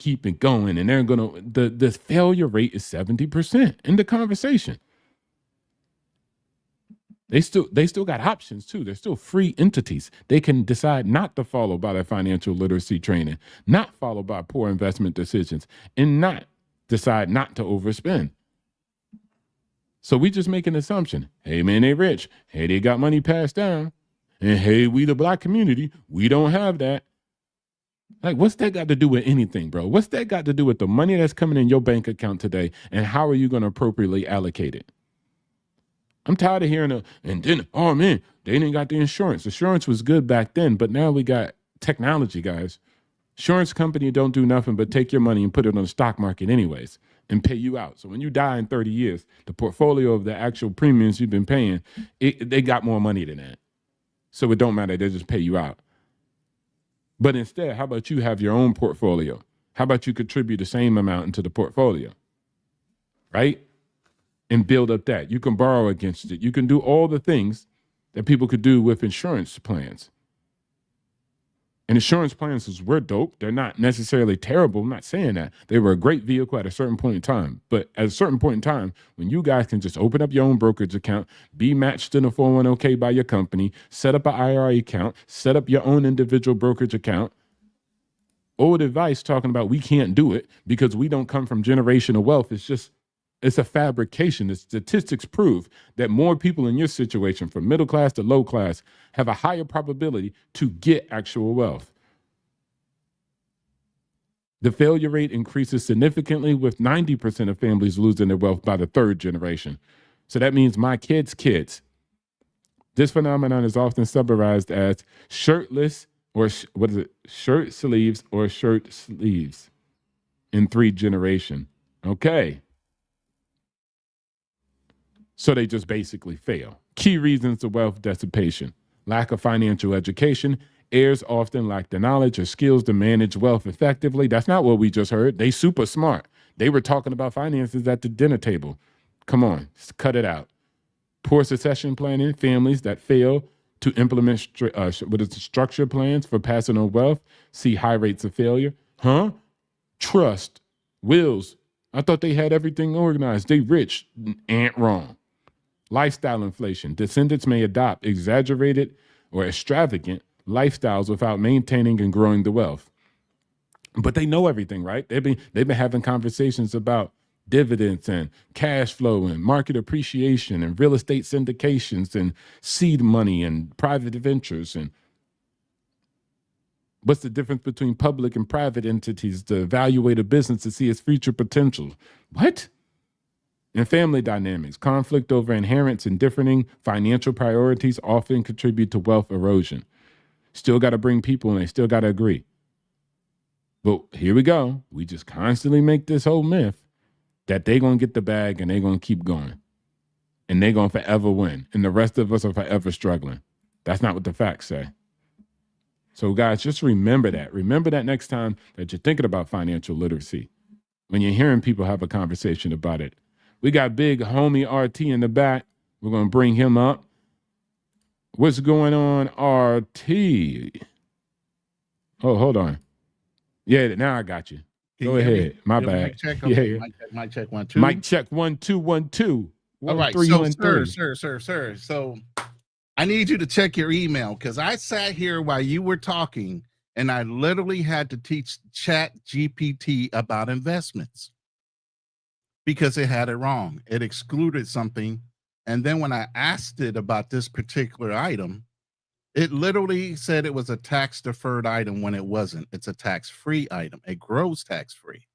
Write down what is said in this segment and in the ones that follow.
keep it going. And they're going to, the failure rate is 70% in the conversation. They still got options too. They're still free entities. They can decide not to follow by their financial literacy training, not follow by poor investment decisions, and not decide not to overspend. So we just make an assumption. Hey man, they rich. Hey, they got money passed down. And hey, we the Black community, we don't have that. Like, what's that got to do with anything, bro? What's that got to do with the money that's coming in your bank account today, and how are you going to appropriately allocate it? I'm tired of hearing and then, oh man, they didn't got the insurance. Insurance was good back then, but now we got technology, guys. Insurance company don't do nothing but take your money and put it on the stock market anyways and pay you out. So when you die in 30 years, the portfolio of the actual premiums you've been paying, they got more money than that. So it don't matter. They just pay you out. But instead, how about you have your own portfolio? How about you contribute the same amount into the portfolio, right? And build up that. You can borrow against it. You can do all the things that people could do with insurance plans. And insurance plans were dope. They're not necessarily terrible. I'm not saying that. They were a great vehicle at a certain point in time. But at a certain point in time, when you guys can just open up your own brokerage account, be matched in a 401k by your company, set up an IRA account, set up your own individual brokerage account. Old advice talking about we can't do it because we don't come from generational wealth. It's a fabrication. The statistics prove that more people in your situation, from middle class to low class, have a higher probability to get actual wealth. The failure rate increases significantly, with 90% of families losing their wealth by the third generation. So that means my kids' kids. This phenomenon is often summarized as shirtless, or shirt sleeves or shirt sleeves in 3 generation. Okay. So they just basically fail. Key reasons of wealth dissipation: lack of financial education. Heirs often lack the knowledge or skills to manage wealth effectively. That's not what we just heard. They super smart. They were talking about finances at the dinner table. Come on, cut it out. Poor succession planning. Families that fail to implement structure plans for passing on wealth see high rates of failure. Trust. Wills. I thought they had everything organized. They rich. Ain't wrong. Lifestyle inflation. Descendants may adopt exaggerated or extravagant lifestyles without maintaining and growing the wealth. But they know everything, right? They've been having conversations about dividends and cash flow and market appreciation and real estate syndications and seed money and private ventures. And what's the difference between public and private entities to evaluate a business to see its future potential? What? And family dynamics. Conflict over inheritance and differing financial priorities often contribute to wealth erosion. Still got to bring people and they still got to agree. But here we go. We just constantly make this whole myth that they're going to get the bag and they're going to keep going. And they're going to forever win. And the rest of us are forever struggling. That's not what the facts say. So guys, just remember that. Remember that next time that you're thinking about financial literacy. When you're hearing people have a conversation about it. We got big homie RT in the back. We're going to bring him up. What's going on, RT? Oh, hold on. Yeah, now I got you. Go ahead. My bad. Mic check 1 2. Mic check 1 2 1 2. All right, sir. So I need you to check your email, because I sat here while you were talking and I literally had to teach Chat GPT about investments because it had it wrong. It excluded something. And then when I asked it about this particular item, it literally said it was a tax deferred item when it wasn't. It's a tax-free item. It grows tax-free.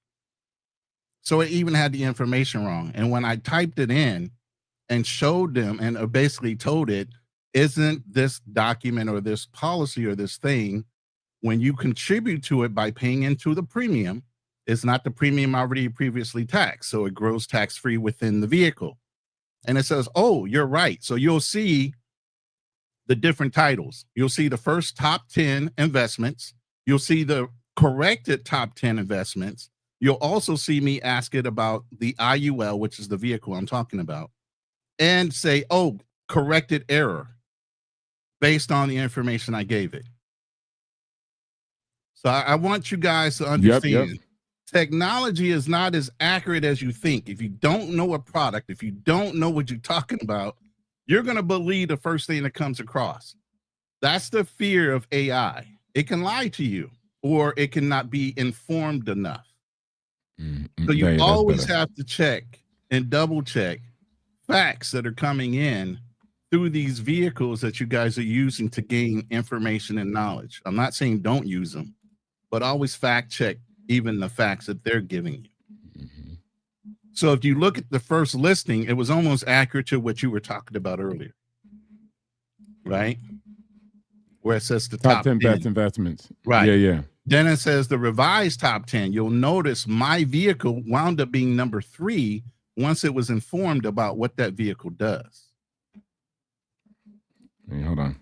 So it even had the information wrong. And when I typed it in and showed them and basically told it, isn't this document or this policy or this thing, when you contribute to it by paying into the premium, it's not the premium already previously taxed. So it grows tax-free within the vehicle. And it says, oh, you're right. So you'll see the different titles. You'll see the first top 10 investments. You'll see the corrected top 10 investments. You'll also see me ask it about the IUL, which is the vehicle I'm talking about, and say, oh, corrected error based on the information I gave it. So I want you guys to understand Technology is not as accurate as you think. If you don't know a product, if you don't know what you're talking about, you're going to believe the first thing that comes across. That's the fear of AI. It can lie to you, or it cannot be informed enough. So you always have to check and double check facts that are coming in through these vehicles that you guys are using to gain information and knowledge. I'm not saying don't use them, but always fact check even the facts that they're giving you. Mm-hmm. So if you look at the first listing, it was almost accurate to what you were talking about earlier, right? Where it says the top 10 best investments. Right. Yeah. Then it says the revised top 10. You'll notice my vehicle wound up being number 3 once it was informed about what that vehicle does. Hey, hold on.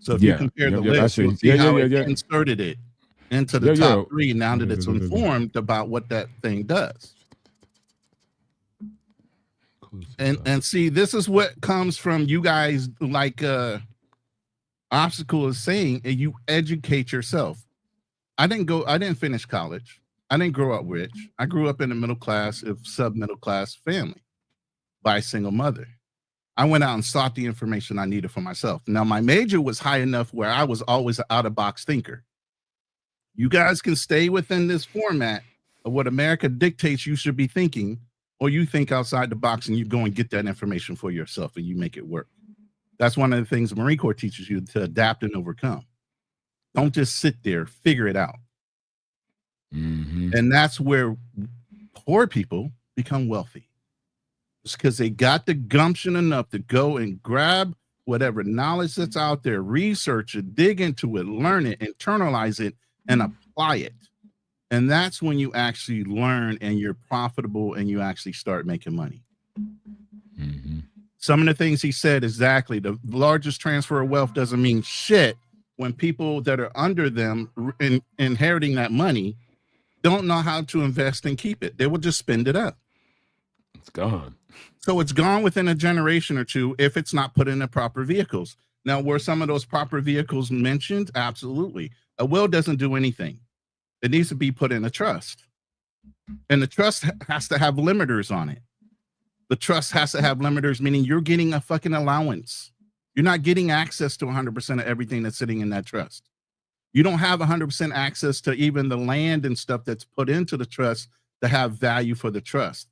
So if you compare the list, you'll see how it inserted it into the top 3 now that it's informed about what that thing does. And see, this is what comes from you guys, like Obstacle is saying, and you educate yourself. I didn't finish college. I didn't grow up rich. I grew up in a middle class, if sub-middle class family by a single mother. I went out and sought the information I needed for myself. Now, my major was high enough where I was always an out-of-box thinker. You guys can stay within this format of what America dictates you should be thinking, or you think outside the box and you go and get that information for yourself and you make it work. That's one of the things the Marine Corps teaches you, to adapt and overcome. Don't just sit there, figure it out. Mm-hmm. And that's where poor people become wealthy. It's because they got the gumption enough to go and grab whatever knowledge that's out there, research it, dig into it, learn it, internalize it, and apply it. And that's when you actually learn and you're profitable and you actually start making money. Mm-hmm. Some of the things he said, exactly. The largest transfer of wealth doesn't mean shit when people that are under them inheriting that money don't know how to invest and keep it. They will just spend it up. It's gone. So it's gone within a generation or two if it's not put in the proper vehicles. Now, were some of those proper vehicles mentioned? Absolutely. A will doesn't do anything. It needs to be put in a trust. And the trust has to have limiters on it. The trust has to have limiters, meaning you're getting a fucking allowance. You're not getting access to 100% of everything that's sitting in that trust. You don't have 100% access to even the land and stuff that's put into the trust to have value for the trust.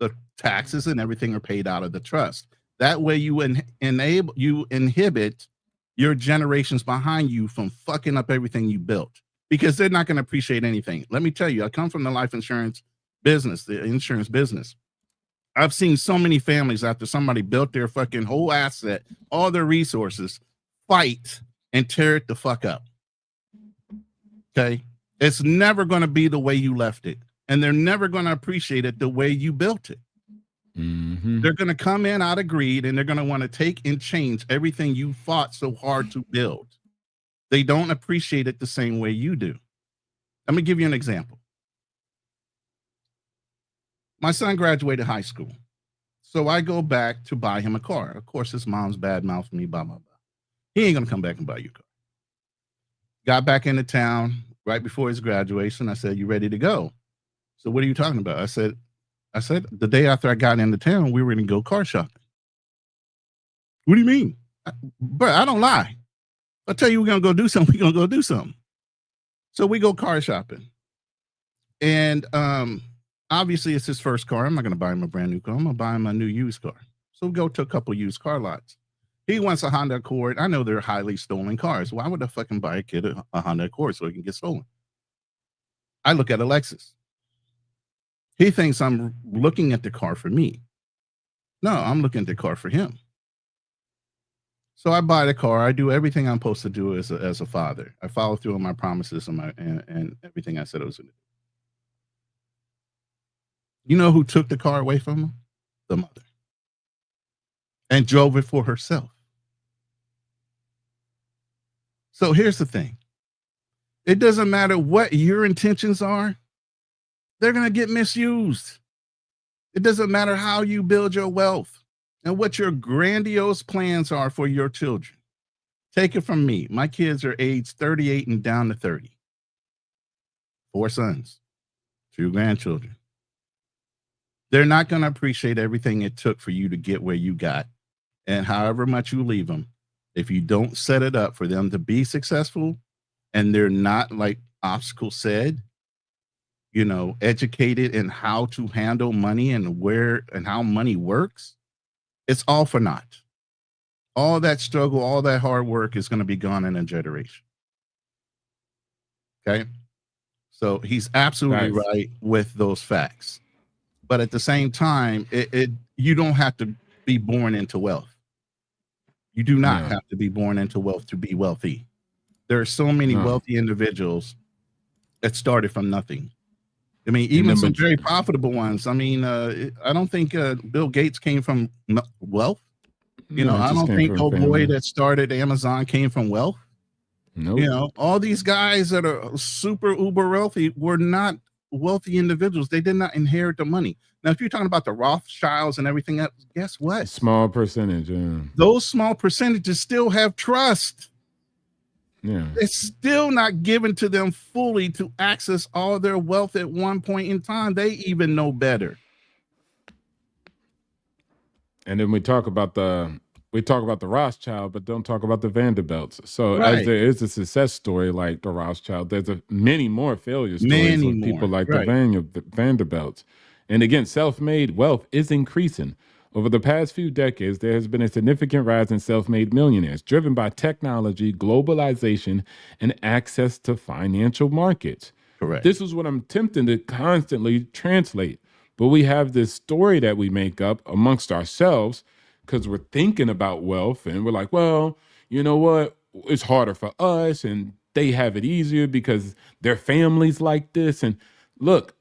The taxes and everything are paid out of the trust. That way you inhibit your generations behind you from fucking up everything you built, because they're not going to appreciate anything. Let me tell you, I come from the life insurance business, the insurance business. I've seen so many families after somebody built their fucking whole asset, all their resources, fight and tear it the fuck up. Okay. It's never going to be the way you left it. And they're never going to appreciate it the way you built it. Mm-hmm. They're going to come in out of greed and they're going to want to take and change everything you fought so hard to build. They don't appreciate it the same way you do. Let me give you an example. My son graduated high school. So I go back to buy him a car. Of course, his mom's badmouthing me, blah, blah, blah. He ain't going to come back and buy you a car. Got back into town right before his graduation. I said, "You ready to go?" So what are you talking about? I said, the day after I got into town, we were going to go car shopping. What do you mean? Bro, I don't lie. I'll tell you we're going to go do something. We're going to go do something. So we go car shopping. And obviously it's his first car. I'm not going to buy him a brand new car. I'm going to buy him a new used car. So we go to a couple used car lots. He wants a Honda Accord. I know they're highly stolen cars. Why would I fucking buy a kid a Honda Accord so it can get stolen? I look at a Lexus. He thinks I'm looking at the car for me. No, I'm looking at the car for him. So I buy the car. I do everything I'm supposed to do as a father. I follow through on my promises and everything I said I was going to do. You know who took the car away from him? The mother. And drove it for herself. So here's the thing. It doesn't matter what your intentions are. They're going to get misused. It doesn't matter how you build your wealth and what your grandiose plans are for your children. Take it from me. My kids are aged 38 and down to 30. 4 sons, 2 grandchildren. They're not going to appreciate everything it took for you to get where you got. And however much you leave them, if you don't set it up for them to be successful, and they're not, like Obstacle said, educated in how to handle money and where and how money works, it's all for naught. All that struggle, all that hard work is going to be gone in a generation. Okay. So he's absolutely right with those facts. But at the same time, you don't have to be born into wealth. You do not have to be born into wealth to be wealthy. There are so many wealthy individuals that started from nothing. I mean, even some very profitable ones. I mean, I don't think Bill Gates came from wealth. I don't think boy that started Amazon came from wealth. No. All these guys that are super uber wealthy were not wealthy individuals. They did not inherit the money. Now, if you're talking about the Rothschilds and everything else, guess what? Small percentage. Those small percentages still have trust. Yeah. It's still not given to them fully to access all their wealth at one point in time. They even know better. And then we talk about the Rothschild, but don't talk about the Vanderbilts. So as there is a success story like the Rothschild, there's many more failure stories of people like the Vanderbilts. And again, self-made wealth is increasing. Over the past few decades, there has been a significant rise in self-made millionaires, driven by technology, globalization, and access to financial markets. Correct. This is what I'm attempting to constantly translate. But we have this story that we make up amongst ourselves because we're thinking about wealth and we're like, well, you know what? It's harder for us and they have it easier because their families like this. And look,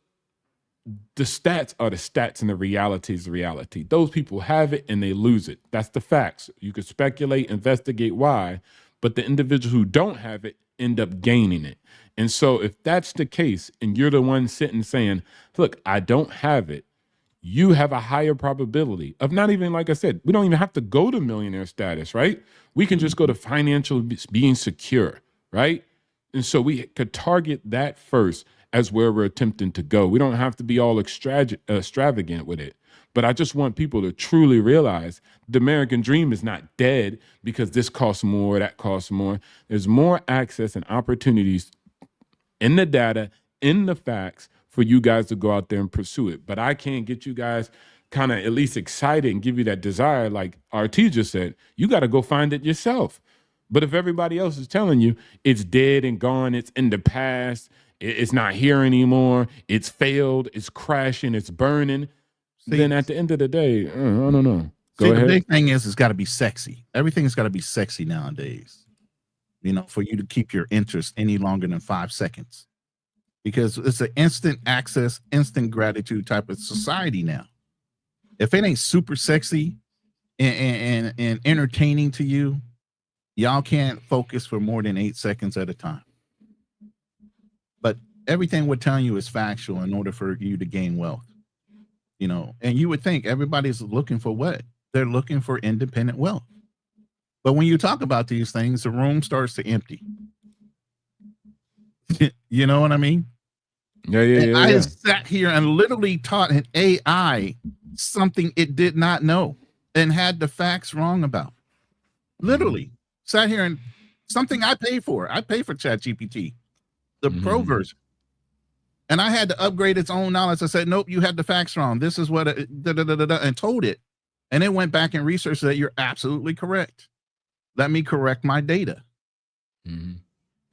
the stats are the stats and the reality is the reality. Those people have it and they lose it. That's the facts. You could speculate, investigate why, but the individuals who don't have it end up gaining it. And so if that's the case and you're the one sitting saying, look, I don't have it, you have a higher probability of not even, like I said, we don't even have to go to millionaire status, right? We can just go to financial being secure, right? And so we could target that first as where we're attempting to go. We don't have to be all extravagant with it. But I just want people to truly realize the American dream is not dead because this costs more, that costs more. There's more access and opportunities in the data, in the facts for you guys to go out there and pursue it. But I can't get you guys kind of at least excited and give you that desire. Like RT just said, you got to go find it yourself. But if everybody else is telling you it's dead and gone, it's in the past, it's not here anymore, it's failed, it's crashing, it's burning, then at the end of the day, I don't know. Go ahead. The big thing is it's got to be sexy. Everything's got to be sexy nowadays, for you to keep your interest any longer than 5 seconds. Because it's an instant access, instant gratitude type of society now. If it ain't super sexy and entertaining to you, y'all can't focus for more than 8 seconds at a time. But everything we're telling you is factual in order for you to gain wealth. And you would think everybody's looking for what? They're looking for independent wealth. But when you talk about these things, the room starts to empty. You know what I mean? Yeah. I sat here and literally taught an AI something it did not know and had the facts wrong about. Literally sat here and something I pay for. I pay for ChatGPT, the pro version. And I had to upgrade its own knowledge. I said, nope, you had the facts wrong. This is what and told it. And it went back and researched that you're absolutely correct. Let me correct my data. Mm-hmm.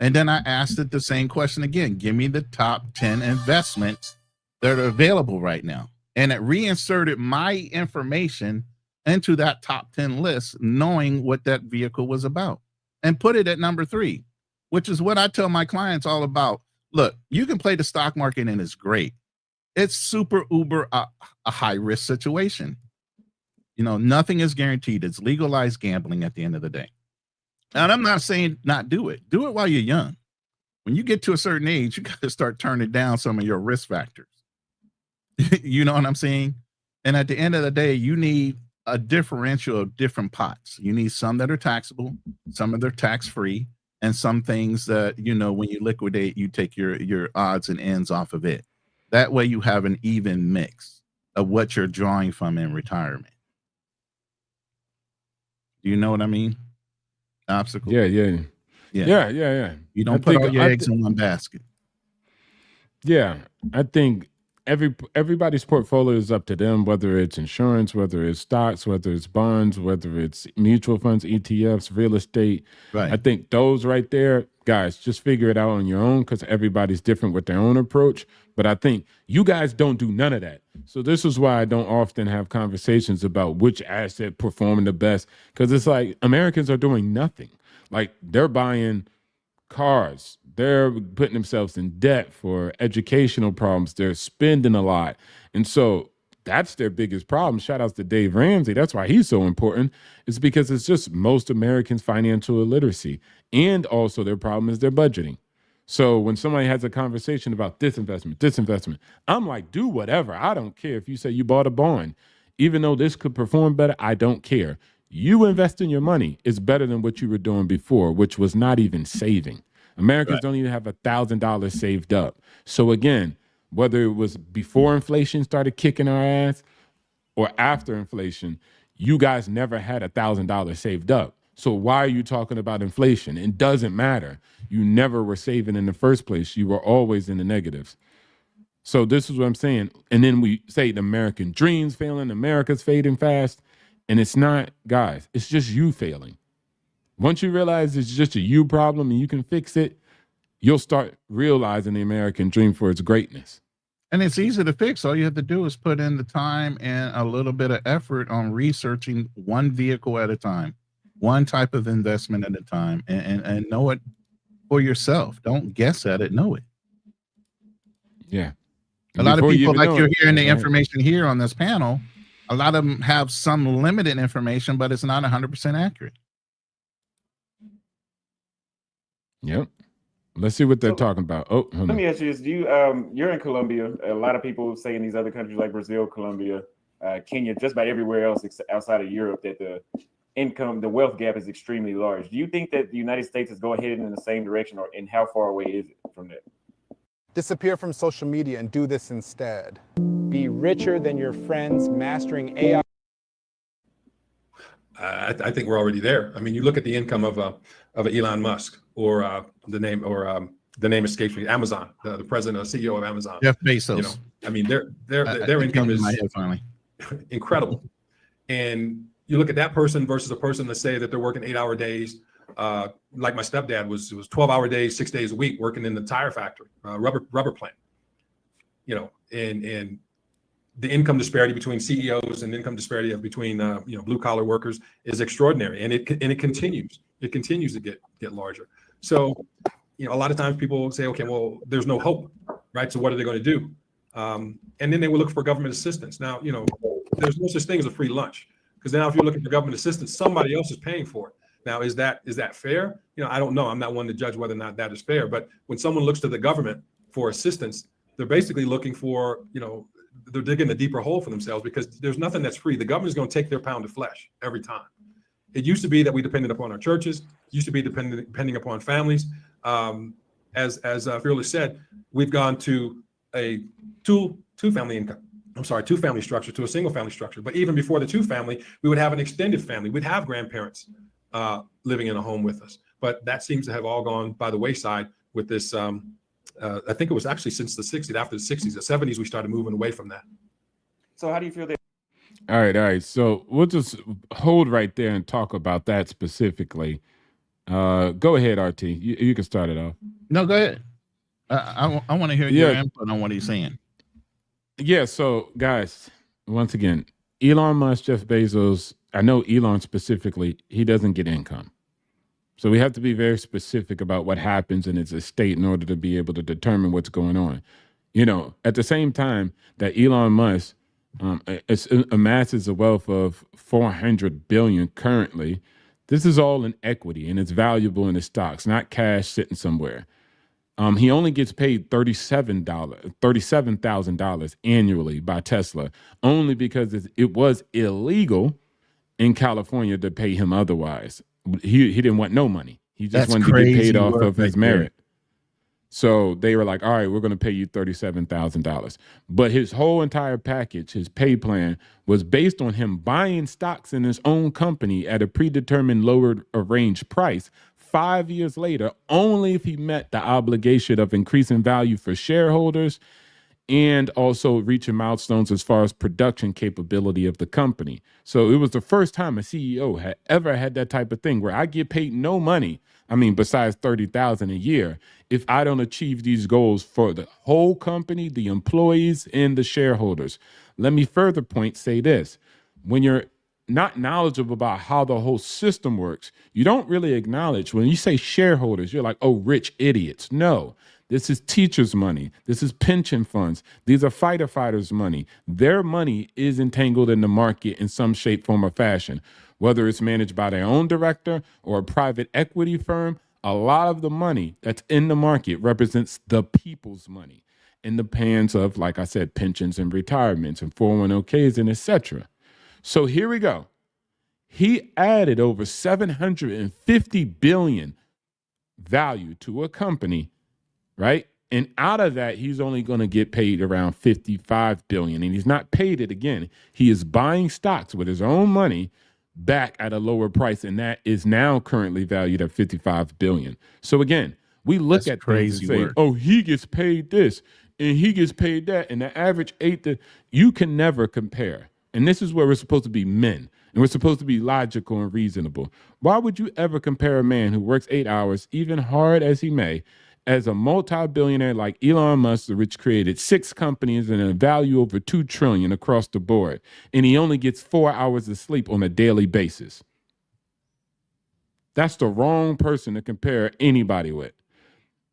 And then I asked it the same question again. Give me the top 10 investments that are available right now. And it reinserted my information into that top 10 list, knowing what that vehicle was about, and put it at number 3, which is what I tell my clients all about. Look, you can play the stock market and it's great. It's super uber a high risk situation. Nothing is guaranteed. It's legalized gambling at the end of the day. And I'm not saying not do it. Do it while you're young. When you get to a certain age, you got to start turning down some of your risk factors. You know what I'm saying? And at the end of the day, you need a differential of different pots. You need some that are taxable, some that are tax-free, and some things that, you know, when you liquidate, you take your odds and ends off of it. That way you have an even mix of what you're drawing from in retirement. Do you know what I mean? Obstacle. Yeah. You don't put all your eggs in one basket. Yeah, I think everybody's portfolio is up to them, whether it's insurance, whether it's stocks, whether it's bonds, whether it's mutual funds, ETFs, real estate. Right. I think those right there, guys, just figure it out on your own because everybody's different with their own approach. But I think you guys don't do none of that. So this is why I don't often have conversations about which asset performing the best, because it's like Americans are doing nothing. Like they're buying cars. They're putting themselves in debt for educational problems. They're spending a lot. And so that's their biggest problem. Shout outs to Dave Ramsey. That's why he's so important. It's because it's just most Americans' financial illiteracy. And also their problem is their budgeting. So when somebody has a conversation about this investment, I'm like, do whatever. I don't care if you say you bought a bond. Even though this could perform better, I don't care. You investing your money is better than what you were doing before, which was not even saving. Americans don't even have $1,000 saved up. So again, whether it was before inflation started kicking our ass or after inflation, you guys never had $1,000 saved up. So why are you talking about inflation? It doesn't matter. You never were saving in the first place. You were always in the negatives. So this is what I'm saying. And then we say the American dream's failing, America's fading fast. And it's not, guys, it's just you failing. Once you realize it's just a you problem and you can fix it, you'll start realizing the American dream for its greatness. And it's easy to fix. All you have to do is put in the time and a little bit of effort on researching one vehicle at a time, one type of investment at a time, and know it for yourself. Don't guess at it, know it. Yeah. A lot of people, like you're hearing the information here on this panel, a lot of them have some limited information, but it's not 100% accurate. Yep. Let's see what they're talking about. Oh, let me ask you this. Do you, you're in Colombia. A lot of people say in these other countries like Brazil, Colombia, Kenya, just about everywhere else outside of Europe, that the wealth gap is extremely large. Do you think that the United States is going headed in the same direction, and how far away is it from that? Disappear from social media and do this instead. Be richer than your friends, mastering AI. I think we're already there. I mean, you look at the income of Elon Musk, or the name escapes me, Amazon, the president or CEO of Amazon, Jeff Bezos. You know, I mean, their income is incredible. And you look at that person versus a person that say that they're working 8-hour days. Like my stepdad was 12-hour days, 6 days a week, working in the tire factory, rubber plant. You know, and the income disparity between CEOs and income disparity between blue collar workers is extraordinary, and it continues. It continues to get larger. So, you know, a lot of times people say, okay, well, there's no hope, right? So what are they going to do? And then they will look for government assistance. Now, you know, there's no such thing as a free lunch, because now if you're looking for government assistance, somebody else is paying for it. Now, is that fair? You know, I don't know. I'm not one to judge whether or not that is fair. But when someone looks to the government for assistance, they're basically looking for, you know, they're digging a deeper hole for themselves, because there's nothing that's free. The government is going to take their pound of flesh every time. It used to be that we depended upon our churches. It used to be depending upon families. As Fearless said, we've gone to a two-family structure to a single-family structure. But even before the two-family, we would have an extended family. We'd have grandparents living in a home with us. But that seems to have all gone by the wayside with this. I think it was actually since the 60s, after the 60s, the 70s, we started moving away from that. So how do you feel that? All right. So we'll just hold right there and talk about that specifically. Go ahead, RT. You can start it off. No, go ahead. I want to hear your input on what he's saying. Yeah. So, guys, once again, Elon Musk, Jeff Bezos, I know Elon specifically, he doesn't get income. So we have to be very specific about what happens in his estate in order to be able to determine what's going on. You know, at the same time that Elon Musk amasses a wealth of $400 billion currently, this is all in equity, and it's valuable in his stocks, not cash sitting somewhere. He only gets paid $37,000 annually by Tesla, only because it was illegal in California to pay him otherwise. He didn't want no money. He just That's wanted to get paid crazy off work of his right there. merit. So they were like, all right, we're going to pay you $37,000. But his whole entire package, his pay plan, was based on him buying stocks in his own company at a predetermined lowered range price 5 years later, only if he met the obligation of increasing value for shareholders and also reaching milestones as far as production capability of the company. So it was the first time a CEO had ever had that type of thing where I get paid no money. I mean, besides $30,000 a year, if I don't achieve these goals for the whole company, the employees, and the shareholders. Let me further say this. When you're not knowledgeable about how the whole system works, you don't really acknowledge when you say shareholders, you're like, oh, rich idiots. No, this is teachers' money. This is pension funds. These are fighters' money. Their money is entangled in the market in some shape, form, or fashion, whether it's managed by their own director or a private equity firm. A lot of the money that's in the market represents the people's money in the hands of, like I said, pensions and retirements and 401ks and etc. So here we go. He added over 750 billion value to a company, right? And out of that, he's only going to get paid around 55 billion. And he's not paid it again. He is buying stocks with his own money back at a lower price. And that is now currently valued at 55 billion. So again, we look That's at things crazy and say, work. oh, he gets paid this and he gets paid that. And the average you can never compare. And this is where we're supposed to be men. And we're supposed to be logical and reasonable. Why would you ever compare a man who works 8 hours, even hard as he may, as a multi-billionaire like Elon Musk, which created 6 companies and a value over $2 trillion across the board, and he only gets 4 hours of sleep on a daily basis? That's the wrong person to compare anybody with.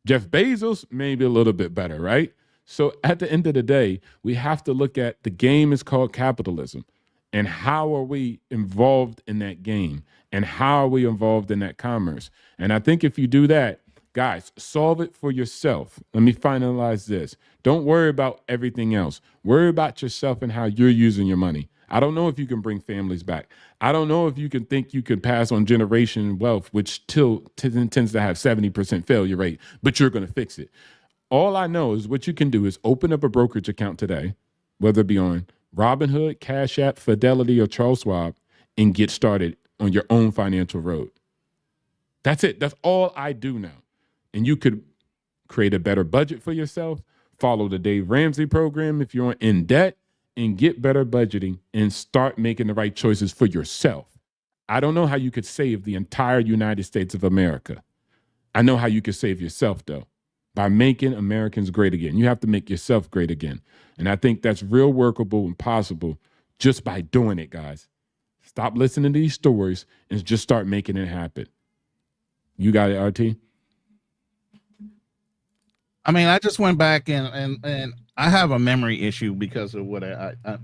Jeff Bezos, maybe a little bit better, right? So at the end of the day, we have to look at the game is called capitalism. And how are we involved in that game? And how are we involved in that commerce? And I think if you do that, guys, solve it for yourself. Let me finalize this. Don't worry about everything else. Worry about yourself and how you're using your money. I don't know if you can bring families back. I don't know if you can think you can pass on generation wealth, which still tends to have 70% failure rate, but you're going to fix it. All I know is what you can do is open up a brokerage account today, whether it be on Robinhood, Cash App, Fidelity, or Charles Schwab, and get started on your own financial road. That's it. That's all I do now. And you could create a better budget for yourself, follow the Dave Ramsey program if you're in debt, and get better budgeting and start making the right choices for yourself. I don't know how you could save the entire United States of America. I know how you could save yourself, though, by making Americans great again. You have to make yourself great again. And I think that's real workable and possible just by doing it, guys. Stop listening to these stories and just start making it happen. You got it, RT? I mean, I just went back and I have a memory issue because of what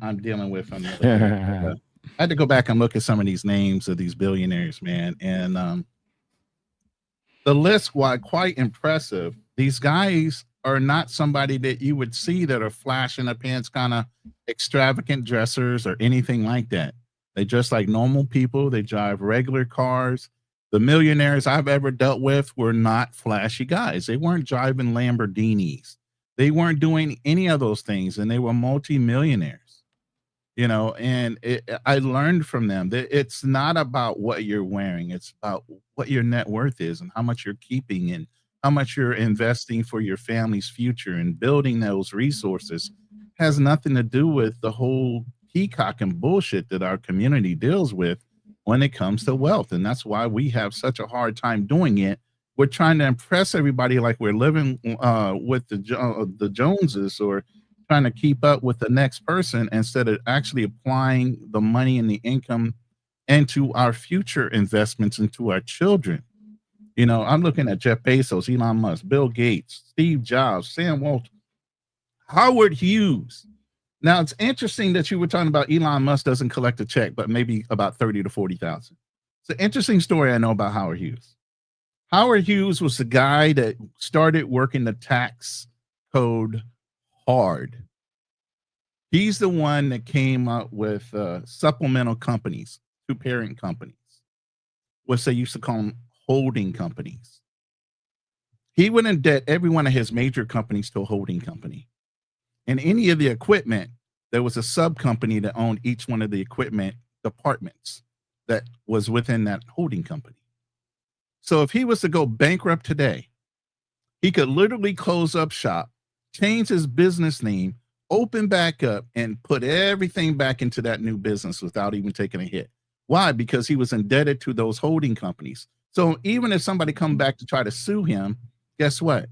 I'm dealing with. I had to go back and look at some of these names of these billionaires, man. And the list, while quite impressive, these guys are not somebody that you would see that are flash in the pants kind of extravagant dressers or anything like that. They dress like normal people. They drive regular cars. The millionaires I've ever dealt with were not flashy guys. They weren't driving Lamborghinis. They weren't doing any of those things, and they were multimillionaires, you know, and I learned from them that it's not about what you're wearing. It's about what your net worth is and how much you're keeping and how much you're investing for your family's future, and building those resources has nothing to do with the whole peacock and bullshit that our community deals with when it comes to wealth. And that's why we have such a hard time doing it. We're trying to impress everybody like we're living with the Joneses, or trying to keep up with the next person, instead of actually applying the money and the income into our future investments into our children. You know, I'm looking at Jeff Bezos, Elon Musk, Bill Gates, Steve Jobs, Sam Walton, Howard Hughes. Now, it's interesting that you were talking about Elon Musk doesn't collect a check, but maybe about 30 to 40,000. It's an interesting story I know about Howard Hughes. Howard Hughes was the guy that started working the tax code hard. He's the one that came up with supplemental companies, 2 parent companies, which they used to call them holding companies. He would indebt every one of his major companies to a holding company. And any of the equipment, there was a sub company that owned each one of the equipment departments that was within that holding company. So if he was to go bankrupt today, he could literally close up shop, change his business name, open back up, and put everything back into that new business without even taking a hit. Why? Because he was indebted to those holding companies. So even if somebody come back to try to sue him, guess what?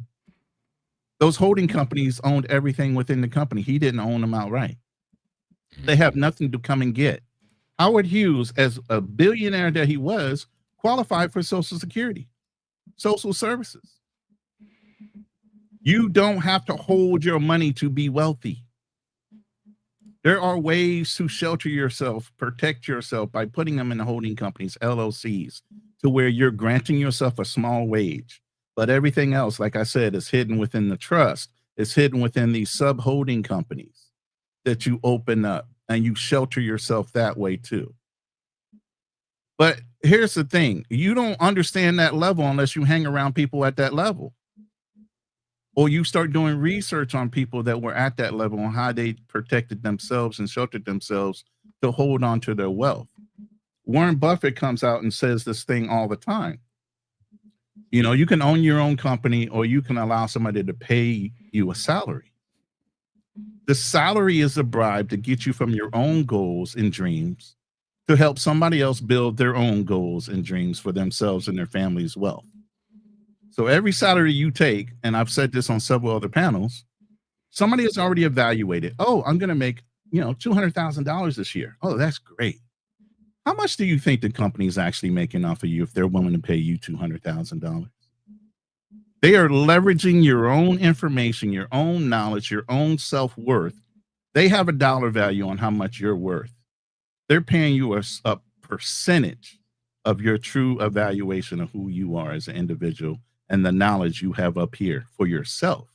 Those holding companies owned everything within the company. He didn't own them outright. They have nothing to come and get. Howard Hughes, as a billionaire that he was, qualified for Social Security, social services. You don't have to hold your money to be wealthy. There are ways to shelter yourself, protect yourself by putting them in the holding companies, LLCs, to where you're granting yourself a small wage. But everything else, like I said, is hidden within the trust. It's hidden within these sub-holding companies that you open up, and you shelter yourself that way too. But here's the thing. You don't understand that level unless you hang around people at that level. Or you start doing research on people that were at that level on how they protected themselves and sheltered themselves to hold on to their wealth. Warren Buffett comes out and says this thing all the time. You know, you can own your own company, or you can allow somebody to pay you a salary. The salary is a bribe to get you from your own goals and dreams to help somebody else build their own goals and dreams for themselves and their family's wealth. So every salary you take, and I've said this on several other panels, somebody has already evaluated, oh, I'm going to make, $200,000 this year. Oh, that's great. How much do you think the company is actually making off of you if they're willing to pay you $200,000? They are leveraging your own information, your own knowledge, your own self-worth. They have a dollar value on how much you're worth. They're paying you a percentage of your true evaluation of who you are as an individual and the knowledge you have up here for yourself.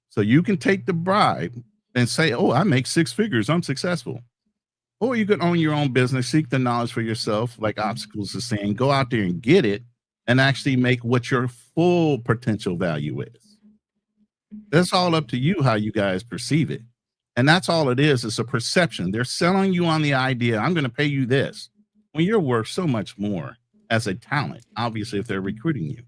So you can take the bribe and say, oh, I make six figures, I'm successful. Or you can own your own business, seek the knowledge for yourself, like Obstacles is saying, go out there and get it and actually make what your full potential value is. That's all up to you, how you guys perceive it. And that's all it is. It's a perception. They're selling you on the idea, I'm going to pay you this, when you're worth so much more as a talent, obviously, if they're recruiting you.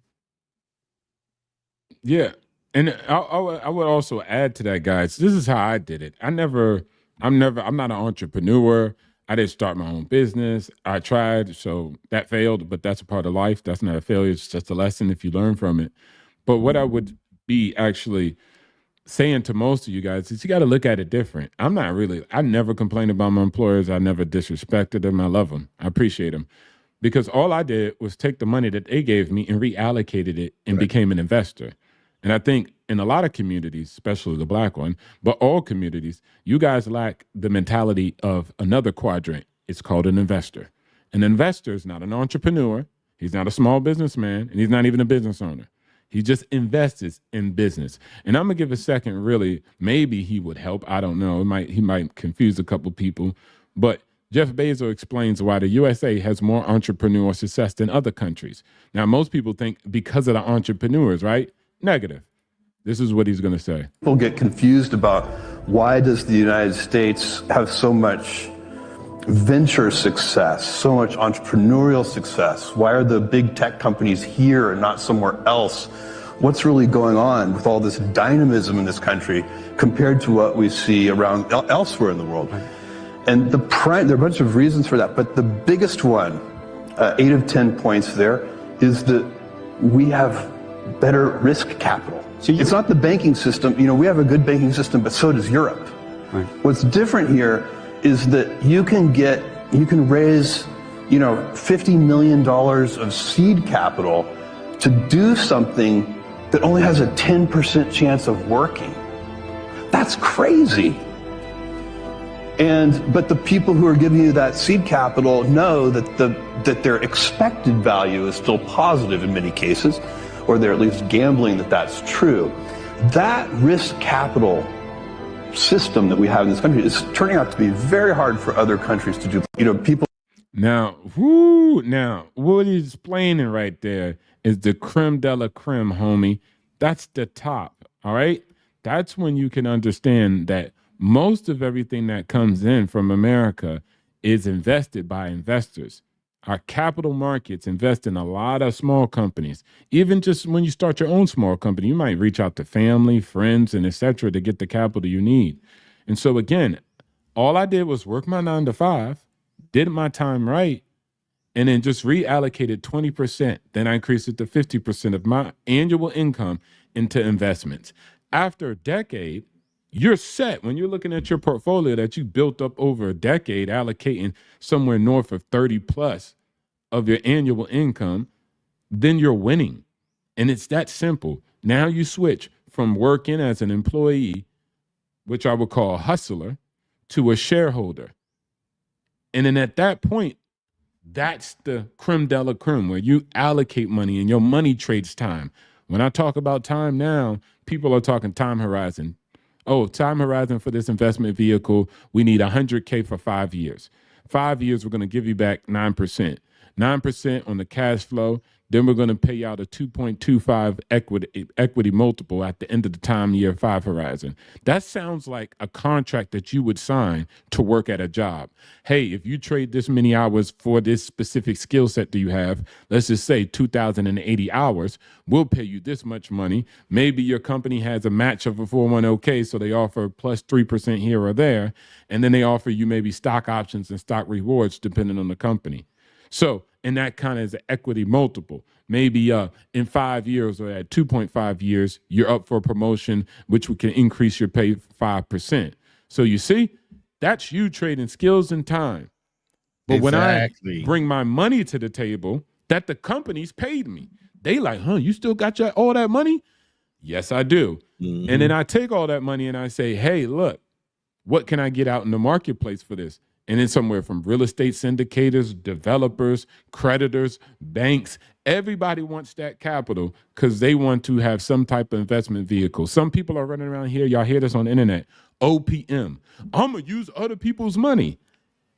Yeah. And I would also add to that, guys, this is how I did it. I'm not an entrepreneur. I didn't start my own business. I tried, so that failed, but that's a part of life. That's not a failure. It's just a lesson if you learn from it. But what I would be actually saying to most of you guys is you got to look at it different. I never complained about my employers. I never disrespected them. I love them. I appreciate them. Because all I did was take the money that they gave me and reallocated it and became an investor. And I think in a lot of communities, especially the Black one, but all communities, you guys lack the mentality of another quadrant. It's called an investor. An investor is not an entrepreneur. He's not a small businessman, and he's not even a business owner. He just invests in business. And I'm going to give a second, really, maybe he would help. I don't know. He might confuse a couple people. But Jeff Bezos explains why the USA has more entrepreneurial success than other countries. Now, most people think because of the entrepreneurs, right? Negative. This is what he's going to say. People get confused about why does the United States have so much venture success, so much entrepreneurial success? Why are the big tech companies here and not somewhere else? What's really going on with all this dynamism in this country compared to what we see around elsewhere in the world? And there are a bunch of reasons for that, but the biggest one, 8 of 10 points there, is that we have better risk capital. So it's not the banking system. We have a good banking system, but so does Europe. Right. What's different here is that you can raise, $50 million of seed capital to do something that only has a 10% chance of working. That's crazy. But the people who are giving you that seed capital know that their expected value is still positive in many cases, or they're at least gambling that that's true. That risk capital system that we have in this country is turning out to be very hard for other countries to do. People. Now, now what he's explaining right there is the creme de la creme, homie. That's the top. All right. That's when you can understand that most of everything that comes in from America is invested by investors. Our capital markets invest in a lot of small companies. Even just when you start your own small company, you might reach out to family, friends, and etc. to get the capital you need. And so again, all I did was work my 9 to 5, did my time right, and then just reallocated 20%. Then I increased it to 50% of my annual income into investments. After a decade, you're set when you're looking at your portfolio that you built up over a decade, allocating somewhere north of 30 plus of your annual income, then you're winning. And it's that simple. Now you switch from working as an employee, which I would call a hustler, to a shareholder. And then at that point, that's the creme de la creme where you allocate money and your money trades time. When I talk about time now, people are talking time horizon. Oh, time horizon for this investment vehicle, we need 100K for 5 years. 5 years, we're going to give you back 9%. 9% on the cash flow. Then we're going to pay out a 2.25 equity multiple at the end of the time year 5 horizon. That sounds like a contract that you would sign to work at a job. Hey, if you trade this many hours for this specific skill set that you have, let's just say 2,080 hours, we'll pay you this much money. Maybe your company has a match of a 401k, so they offer plus 3% here or there, and then they offer you maybe stock options and stock rewards depending on the company. So, and that kind of is an equity multiple. Maybe in 5 years or at 2.5 years, you're up for a promotion, which can increase your pay 5%. So you see, that's you trading skills and time. But when I bring my money to the table, that the companies paid me. They like, you still got all that money? Yes, I do. Mm-hmm. And then I take all that money and I say, hey, look, what can I get out in the marketplace for this? And then somewhere from real estate syndicators, developers, creditors, banks, everybody wants that capital because they want to have some type of investment vehicle. Some people are running around here. Y'all hear this on the internet. OPM. I'm going to use other people's money.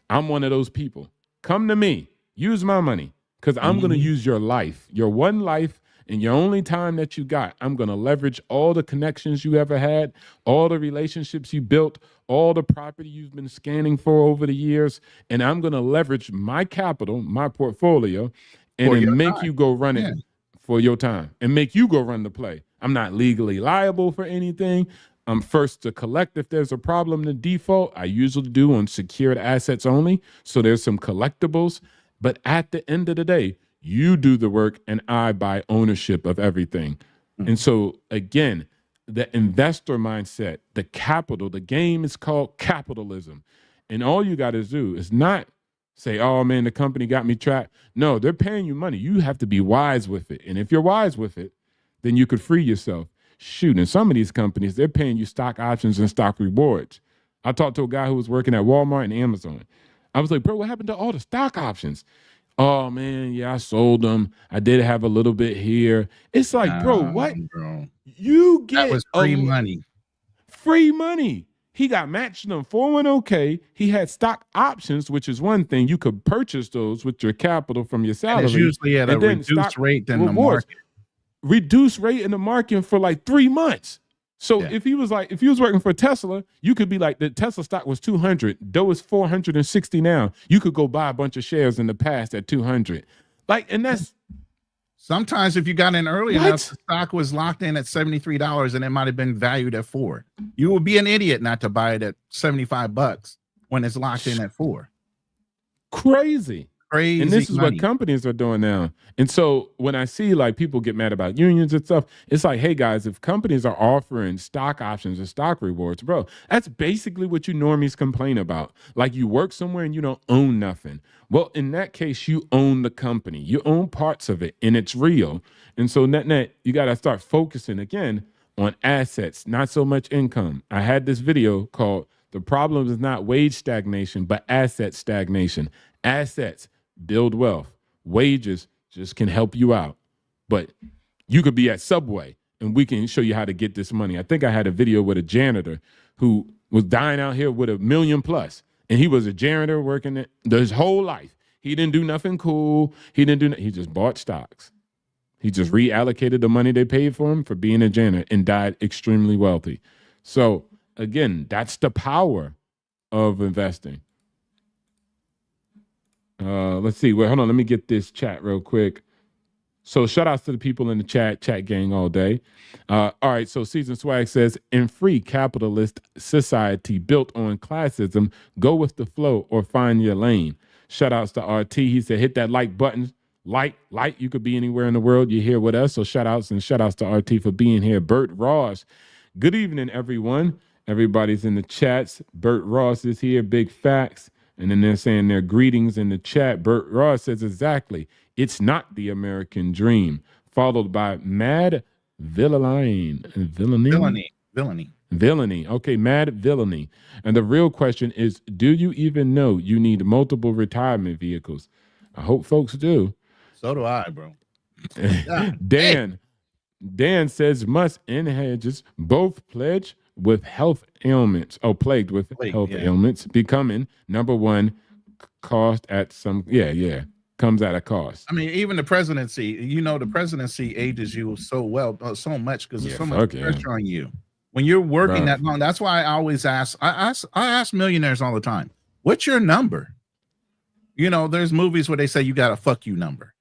I'm one of those people. Come to me. Use my money because I'm going to use your life, your one life, and your only time that you got. I'm going to leverage all the connections you ever had, all the relationships you built, all the property you've been scanning for over the years, and I'm going to leverage my capital, my portfolio, and then make you go run it for your time and make you go run the play. I'm not legally liable for anything. I'm first to collect if there's a problem to default. I usually do on secured assets only, so there's some collectibles. But at the end of the day, you do the work and I buy ownership of everything. And so again, the investor mindset, the capital, the game is called capitalism. And all you got to do is not say, oh man, the company got me trapped. No, they're paying you money. You have to be wise with it. And if you're wise with it, then you could free yourself. Shoot, in some of these companies, they're paying you stock options and stock rewards. I talked to a guy who was working at Walmart and Amazon. I was like, bro, what happened to all the stock options? Oh man, yeah, I sold them. I did have a little bit here. It's like, bro, what? Bro. You get that was free money. Free money. He got matched on 401k. He had stock options, which is one thing. You could purchase those with your capital from your salary. And it's usually at a reduced rate than the market. Reduced rate in the market for like 3 months. So if he was working for Tesla, you could be like, the Tesla stock was 200, though it's 460 now. You could go buy a bunch of shares in the past at 200. Like, and that's sometimes if you got in early enough, the stock was locked in at $73 and it might have been valued at $4. You would be an idiot not to buy it at $75 when it's locked in at $4. Crazy. And this is what companies are doing now. And so when I see like people get mad about unions and stuff, it's like, hey guys, if companies are offering stock options or stock rewards, bro, that's basically what you normies complain about. Like you work somewhere and you don't own nothing. Well, in that case, you own the company. You own parts of it and it's real. And so net, you got to start focusing again on assets, not so much income. I had this video called The Problem is Not Wage Stagnation, but Asset Stagnation. Assets build wealth. Wages just can help you out. But you could be at Subway and we can show you how to get this money. I think I had a video with a janitor who was dying out here with $1 million plus. And he was a janitor working his whole life. He didn't do nothing cool. He just bought stocks. He just reallocated the money they paid for him for being a janitor and died extremely wealthy. So again, that's the power of investing. Let's see. Well, hold on. Let me get this chat real quick. So shout outs to the people in the chat gang all day. All right. So Season Swag says, in free capitalist society built on classism, go with the flow or find your lane. Shout outs to RT. He said, hit that like button. Like, you could be anywhere in the world. You're here with us. So shout outs to RT for being here. Bert Ross. Good evening, everyone. Everybody's in the chats. Bert Ross is here. Big facts. And then they're saying their greetings in the chat. Bert Ross says, exactly. It's not the American dream. Followed by Mad Villainy. Okay, Mad Villainy. And the real question is, do you even know you need multiple retirement vehicles? I hope folks do. So do I, bro. Dan says Musk and Hedges both pledge with health ailments. Oh, plagued with health ailments, becoming number one cost at some. Comes at a cost. I mean, even the presidency. The presidency ages you so much because there's so much pressure on you when you're working that long. That's why I always ask. I ask millionaires all the time, "What's your number?" There's movies where they say you got a fuck you number.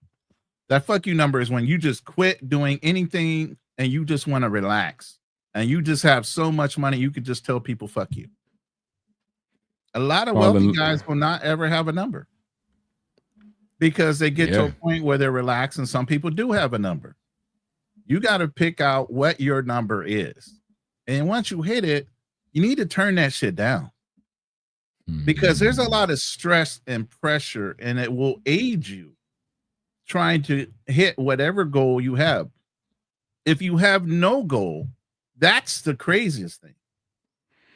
That fuck you number is when you just quit doing anything and you just want to relax and you just have so much money you could just tell people fuck you. A lot of wealthy guys will not ever have a number because they get to a point where they're relaxed, and some people do have a number. You got to pick out what your number is. And once you hit it, you need to turn that shit down. Because there's a lot of stress and pressure, and it will aid you trying to hit whatever goal you have. If you have no goal, that's the craziest thing.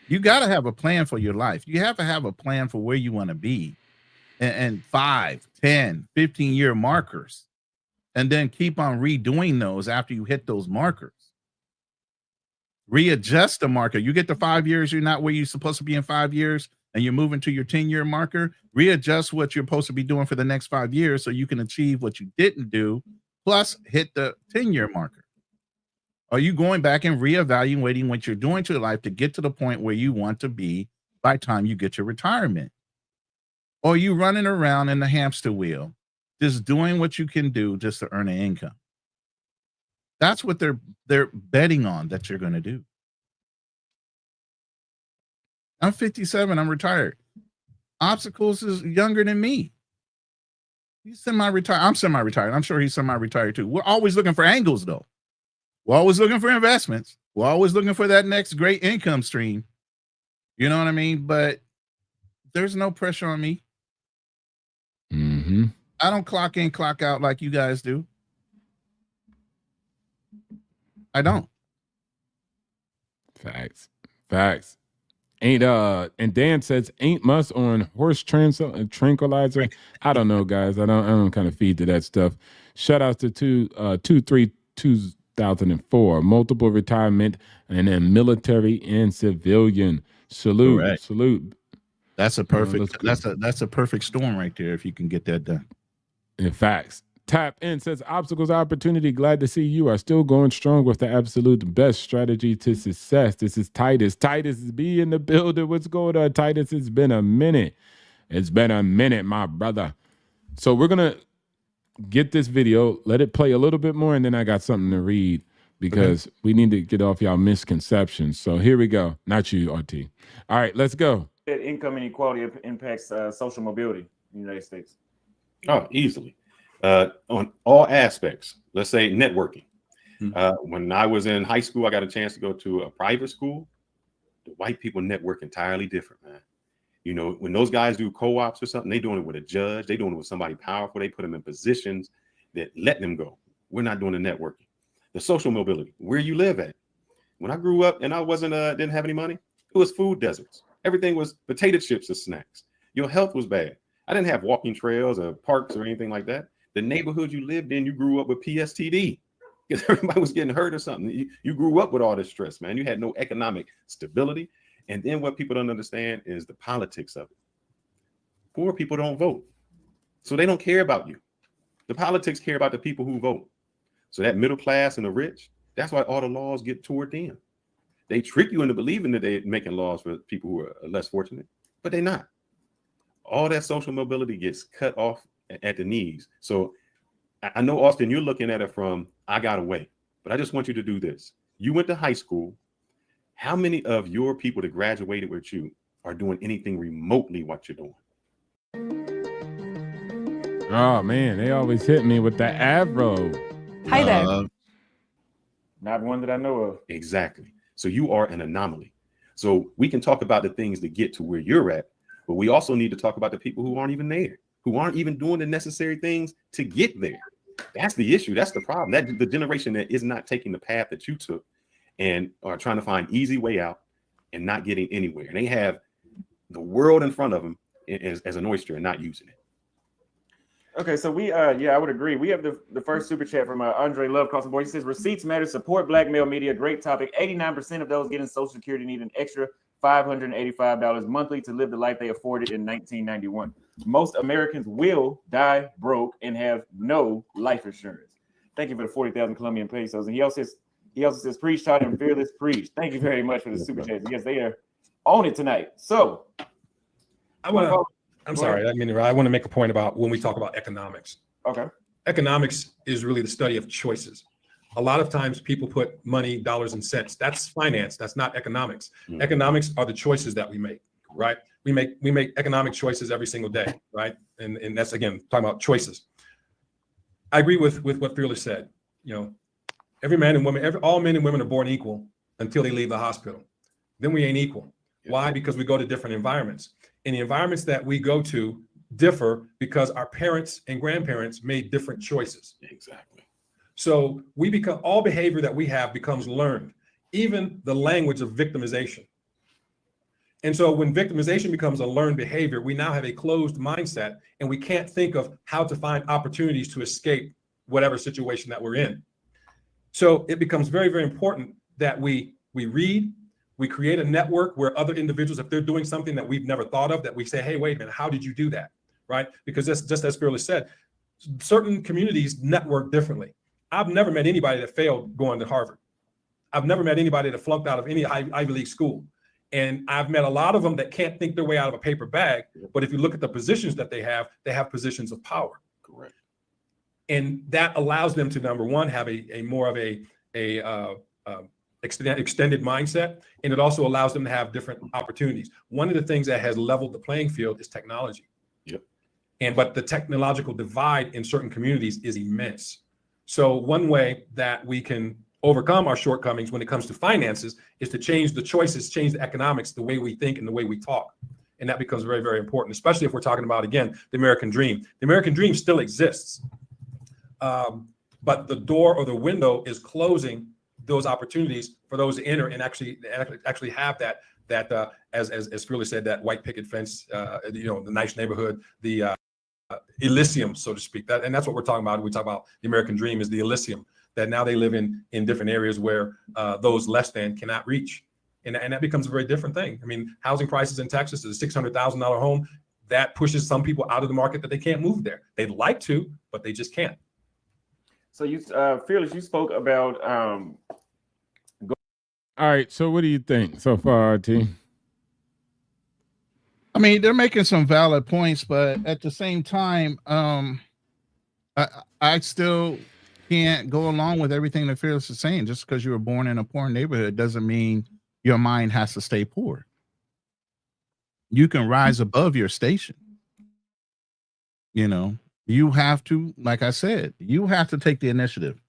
You got to have a plan for your life. You have to have a plan for where you want to be and 5, 10, 15-year markers, and then keep on redoing those after you hit those markers. Readjust the marker. You get to 5 years, you're not where you're supposed to be in 5 years, and you're moving to your 10-year marker. Readjust what you're supposed to be doing for the next 5 years so you can achieve what you didn't do, plus hit the 10-year marker. Are you going back and reevaluating what you're doing to your life to get to the point where you want to be by the time you get your retirement? Or are you running around in the hamster wheel, just doing what you can do just to earn an income? That's what they're betting on that you're going to do. I'm 57. I'm retired. Obstacles is younger than me. He's semi-retired. I'm semi-retired. I'm sure he's semi-retired too. We're always looking for angles, though. We're always looking for investments. We're always looking for that next great income stream. You know what I mean? But there's no pressure on me. Mm-hmm. I don't clock in, clock out like you guys do. I don't. Facts. And Dan says, ain't Musk on horse tranquilizer? I don't know, guys. I don't kind of feed to that stuff. Shout out to 2004, multiple retirement, and then military and civilian. Salute. Correct. Salute. That's a perfect that's a perfect storm right there if you can get that done. In facts. Tap in says, obstacles, opportunity. Glad to see you are still going strong with the absolute best strategy to success. This is Titus. Titus B in the building. What's going on, Titus? It's been a minute. My brother. So we're going to get this video, let it play a little bit more, and then I got something to read because we need to get off y'all misconceptions. So here we go. Not you, RT. All right, let's go. That income inequality impacts social mobility in the United States. Oh, easily. On all aspects. Let's say networking. When I was in high school, I got a chance to go to a private school. The white people network entirely different, man. You know, when those guys do co-ops or something, they doing it with a judge. They doing it with somebody powerful. They put them in positions that let them go. We're not doing the networking. The social mobility, where you live at. When I grew up and I didn't have any money, it was food deserts. Everything was potato chips and snacks. Your health was bad. I didn't have walking trails or parks or anything like that. The neighborhood you lived in, you grew up with PSTD because everybody was getting hurt or something. You grew up with all this stress, man. You had no economic stability. And then what people don't understand is the politics of it. Poor people don't vote. So they don't care about you. The politics care about the people who vote. So that middle class and the rich, that's why all the laws get toward them. They trick you into believing that they're making laws for people who are less fortunate, but they're not. All that social mobility gets cut off at the knees. So I know, Austin, you're looking at it from, I got away, but I just want you to do this. You went to high school. How many of your people that graduated with you are doing anything remotely what you're doing? Oh man, they always hit me with that Avro. Hi there. Not one that I know of. Exactly. So you are an anomaly. So we can talk about the things that get to where you're at, but we also need to talk about the people who aren't even there, who aren't even doing the necessary things to get there. That's the issue. That's the problem. That the generation that is not taking the path that you took and are trying to find easy way out and not getting anywhere. And they have the world in front of them as an oyster and not using it. Okay, so we I would agree. We have the first super chat from Andre Love crossing board. He says receipts matter, support black male media, great topic. 89% of those getting Social Security need an extra $585 monthly to live the life they afforded in 1991. Most Americans will die broke and have no life insurance. Thank you for the 40,000 Colombian pesos. And he also says preach, taught him fearless, preach. Thank you very much for the super chat. Yes, they are on it tonight. So I want to make a point about when we talk about economics. Okay. Economics is really the study of choices. A lot of times people put money, dollars and cents. That's finance. That's not economics. Mm-hmm. Economics are the choices that we make, right? We make economic choices every single day, right? And that's, again, talking about choices. I agree with what Fearless said. You know, all men and women are born equal until they leave the hospital. Then we ain't equal. Yeah. Why? Because we go to different environments. And the environments that we go to differ because our parents and grandparents made different choices. Exactly. So all behavior that we have becomes learned, even the language of victimization. And so when victimization becomes a learned behavior, we now have a closed mindset and we can't think of how to find opportunities to escape whatever situation that we're in. So it becomes very, very important that we read, we create a network where other individuals, if they're doing something that we've never thought of, that we say, hey, wait a minute, how did you do that, right? Because that's just as Fearless said, certain communities network differently. I've never met anybody that failed going to Harvard. I've never met anybody that flunked out of any Ivy League school. And I've met a lot of them that can't think their way out of a paper bag. But if you look at the positions that they have positions of power. Correct. And that allows them to, number one, have a more of a extended mindset. And it also allows them to have different opportunities. One of the things that has leveled the playing field is technology. Yep. But the technological divide in certain communities is immense. So one way that we can overcome our shortcomings when it comes to finances is to change the choices, change the economics, the way we think and the way we talk. And that becomes very, very important, especially if we're talking about, again, the American dream. The American dream still exists, but the door or the window is closing those opportunities for those to enter and actually have that as Fearless said, that white picket fence, the nice neighborhood, the Elysium, so to speak. And that's what we're talking about when we talk about the American dream, is the Elysium, that now they live in different areas where those less than cannot reach. And that becomes a very different thing. I mean, housing prices in Texas is a $600,000 home. That pushes some people out of the market that they can't move there. They'd like to, but they just can't. So you, Fearless, you spoke about. All right. So what do you think so far, T? I mean, they're making some valid points, but at the same time, I still can't go along with everything that Fearless is saying. Just because you were born in a poor neighborhood doesn't mean your mind has to stay poor. You can rise above your station. You have to, like I said, you have to take the initiative.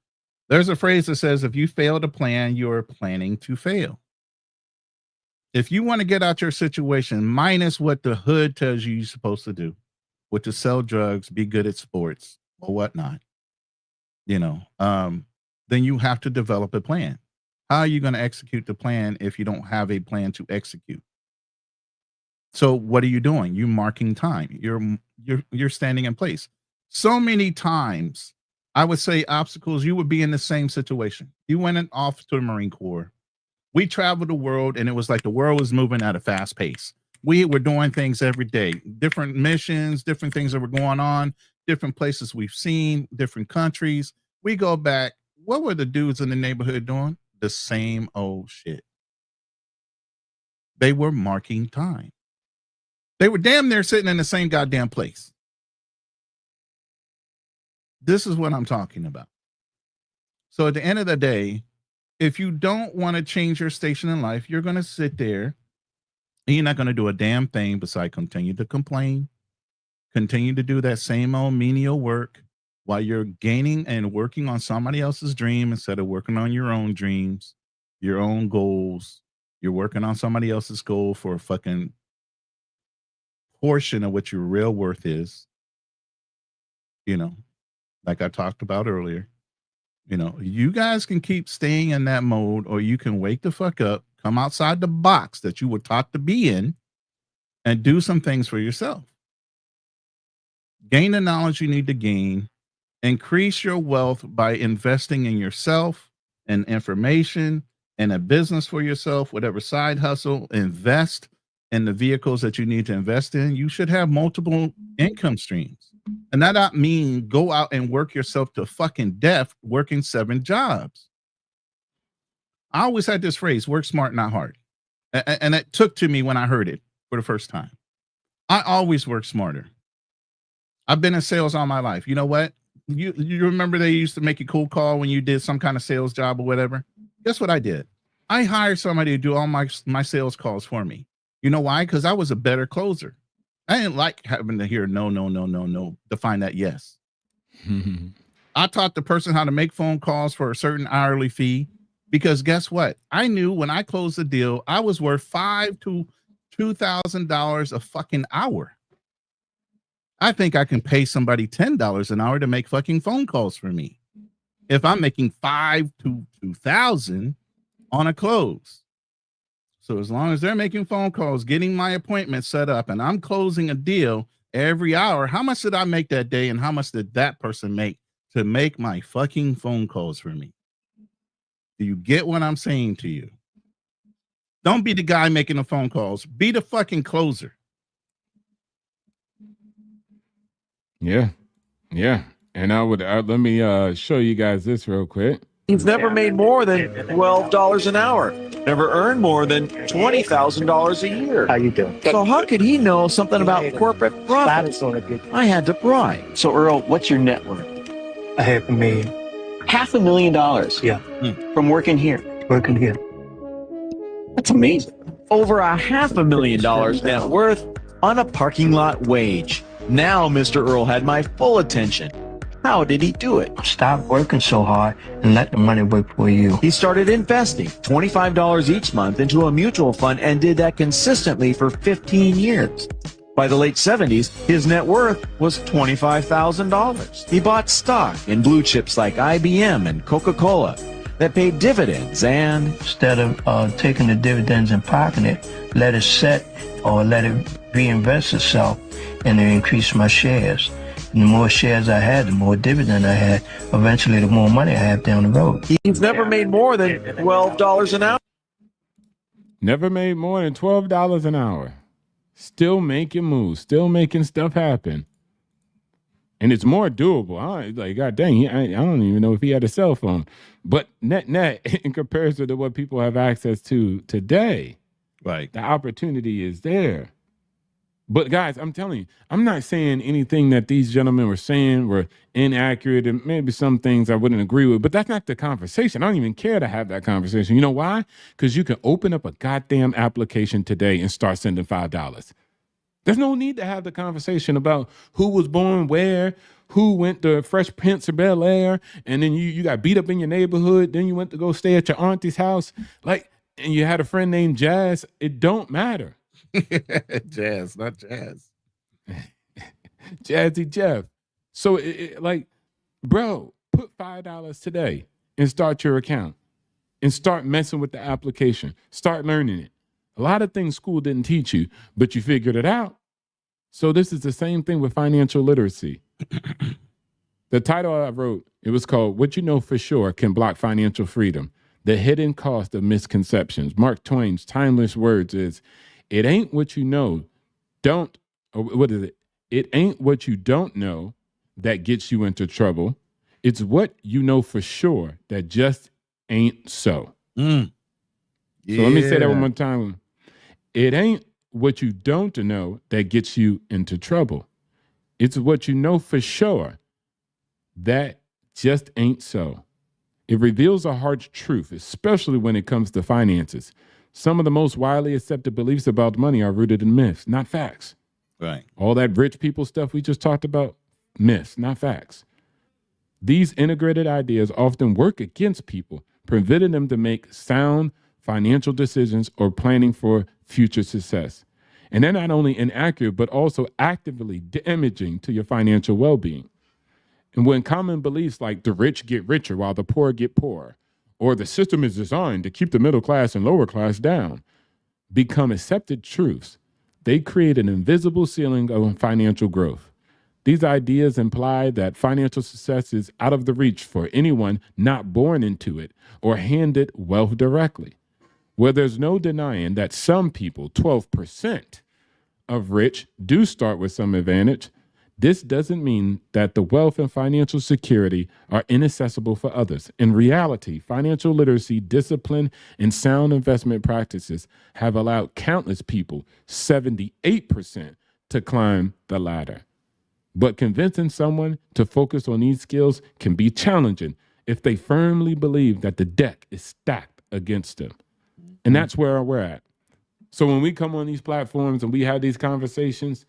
There's a phrase that says, if you fail to plan, you're planning to fail. If you want to get out your situation, minus what the hood tells you you're supposed to do, which is sell drugs, be good at sports or whatnot, then you have to develop a plan. How are you going to execute the plan if you don't have a plan to execute? So what are you doing? You're marking time. You're standing in place. So many times, I would say obstacles, you would be in the same situation. You went off to the Marine Corps. We traveled the world, and it was like the world was moving at a fast pace. We were doing things every day, different missions, different things that were going on. different places we've seen, different countries. We go back. What were the dudes in the neighborhood doing? The same old shit. They were marking time. They were damn near sitting in the same goddamn place. This is what I'm talking about. So at the end of the day, if you don't want to change your station in life, you're going to sit there and you're not going to do a damn thing besides continue to complain, continue to do that same old menial work while you're gaining and working on somebody else's dream instead of working on your own dreams, your own goals. You're working on somebody else's goal for a fucking portion of what your real worth is. You know, like I talked about earlier, you know, you guys can keep staying in that mode, or you can wake the fuck up, come outside the box that you were taught to be in, and do some things for yourself. Gain the knowledge you need to gain. Increase your wealth by investing in yourself and information and a business for yourself, whatever side hustle. Invest in the vehicles that you need to invest in. You should have multiple income streams. And that not mean go out and work yourself to fucking death working 7 jobs. I always had this phrase, work smart, not hard. And it took to me when I heard it for the first time. I always work smarter. I've been in sales all my life. You know what? You remember they used to make a cold call when you did some kind of sales job or whatever? Guess what I did? I hired somebody to do all my sales calls for me. You know why? Because I was a better closer. I didn't like having to hear no to find that yes. I taught the person how to make phone calls for a certain hourly fee, because guess what? I knew when I closed the deal, I was worth $5,000 to $2,000 a fucking hour. I think I can pay somebody $10 an hour to make fucking phone calls for me if I'm making $5,000 to $2,000 on a close. So as long as they're making phone calls, getting my appointment set up, and I'm closing a deal every hour, how much did I make that day, and how much did that person make to make my fucking phone calls for me? Do you get what I'm saying to you? Don't be the guy making the phone calls. Be the fucking closer. Yeah. And let me show you guys this real quick. He's never made more than $12 an hour. Never earned more than $20,000 a year. How you doing? So how could he know something about corporate profits? I had to pry. So Earl, what's your net worth? $500,000. $500,000. Yeah. From working here. Working here. That's amazing. Over $500,000 net worth on a parking lot wage. Now Mr. Earl had my full attention. How did he do it? Stop working so hard and let the money work for you. He started investing $25 each month into a mutual fund and did that consistently for 15 years. By the late 70s, his net worth was $25,000. He bought stock in blue chips like IBM and Coca-Cola that paid dividends, and instead of taking the dividends and pocketing it, let it set or let it reinvest itself, and it increased my shares. And the more shares I had, the more dividend I had. Eventually, the more money I have down the road. He's never made more than $12 an hour. Never made more than $12 an hour. Still making moves, still making stuff happen. And it's more doable. Like, God dang, I don't even know if he had a cell phone. But net in comparison to what people have access to today, right? The opportunity is there. But guys, I'm telling you, I'm not saying anything that these gentlemen were saying were inaccurate, and maybe some things I wouldn't agree with, but that's not the conversation. I don't even care to have that conversation. You know why? Because you can open up a goddamn application today and start sending $5. There's no need to have the conversation about who was born where, who went to Fresh Prince of Bel-Air, and then you got beat up in your neighborhood, then you went to go stay at your auntie's house, like, and you had a friend named Jazz. It don't matter. Jazz, not Jazz. Jazzy Jeff. So, like, bro, put $5 today and start your account and start messing with the application. Start learning it. A lot of things school didn't teach you, but you figured it out. So this is the same thing with financial literacy. The title I wrote, it was called What You Know For Sure Can Block Financial Freedom, The Hidden Cost of Misconceptions. Mark Twain's timeless words is, it ain't what you know, it ain't what you don't know that gets you into trouble. It's what you know for sure that just ain't so. So let me say that one more time. It ain't what you don't know that gets you into trouble. It's what you know for sure that just ain't so. It reveals a harsh truth, especially when it comes to finances. Some of the most widely accepted beliefs about money are rooted in myths, not facts. Right. All that rich people stuff we just talked about, myths, not facts. These integrated ideas often work against people, preventing them to make sound financial decisions or planning for future success. And they're not only inaccurate, but also actively damaging to your financial well-being. And when common beliefs like the rich get richer while the poor get poorer, or the system is designed to keep the middle class and lower class down, become accepted truths, they create an invisible ceiling of financial growth. These ideas imply that financial success is out of the reach for anyone not born into it or handed wealth directly. Where there's no denying that some people, 12% of rich, do start with some advantage, this doesn't mean that the wealth and financial security are inaccessible for others. In reality, financial literacy, discipline, and sound investment practices have allowed countless people, 78%, to climb the ladder. But convincing someone to focus on these skills can be challenging if they firmly believe that the deck is stacked against them. And that's where we're at. So when we come on these platforms and we have these conversations,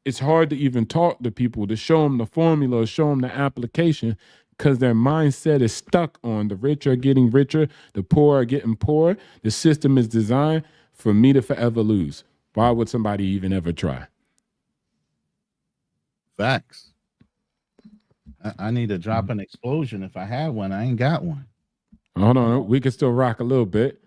it's hard to even talk to people to show them the formula or show them the application because their mindset is stuck on the rich are getting richer, the poor are getting poorer. The system is designed for me to forever lose. Why would somebody even ever try? Facts. I need to drop an explosion. If I had one, I ain't got one. Hold on, we can still rock a little bit.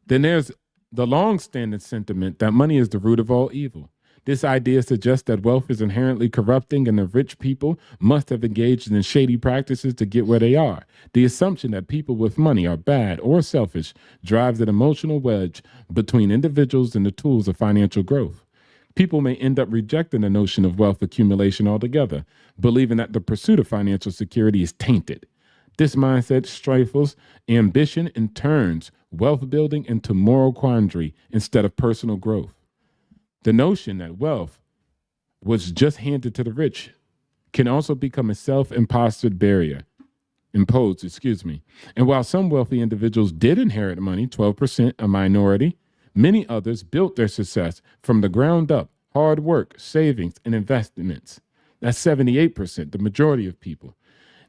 Then there's the long-standing sentiment that money is the root of all evil. This idea suggests that wealth is inherently corrupting and the rich people must have engaged in shady practices to get where they are. The assumption that people with money are bad or selfish drives an emotional wedge between individuals and the tools of financial growth. People may end up rejecting the notion of wealth accumulation altogether, believing that the pursuit of financial security is tainted. This mindset stifles ambition and turns wealth building into moral quandary instead of personal growth. The notion that wealth was just handed to the rich can also become a self-imposed barrier. And while some wealthy individuals did inherit money, 12% a minority, many others built their success from the ground up, hard work, savings, and investments. That's 78%, the majority of people.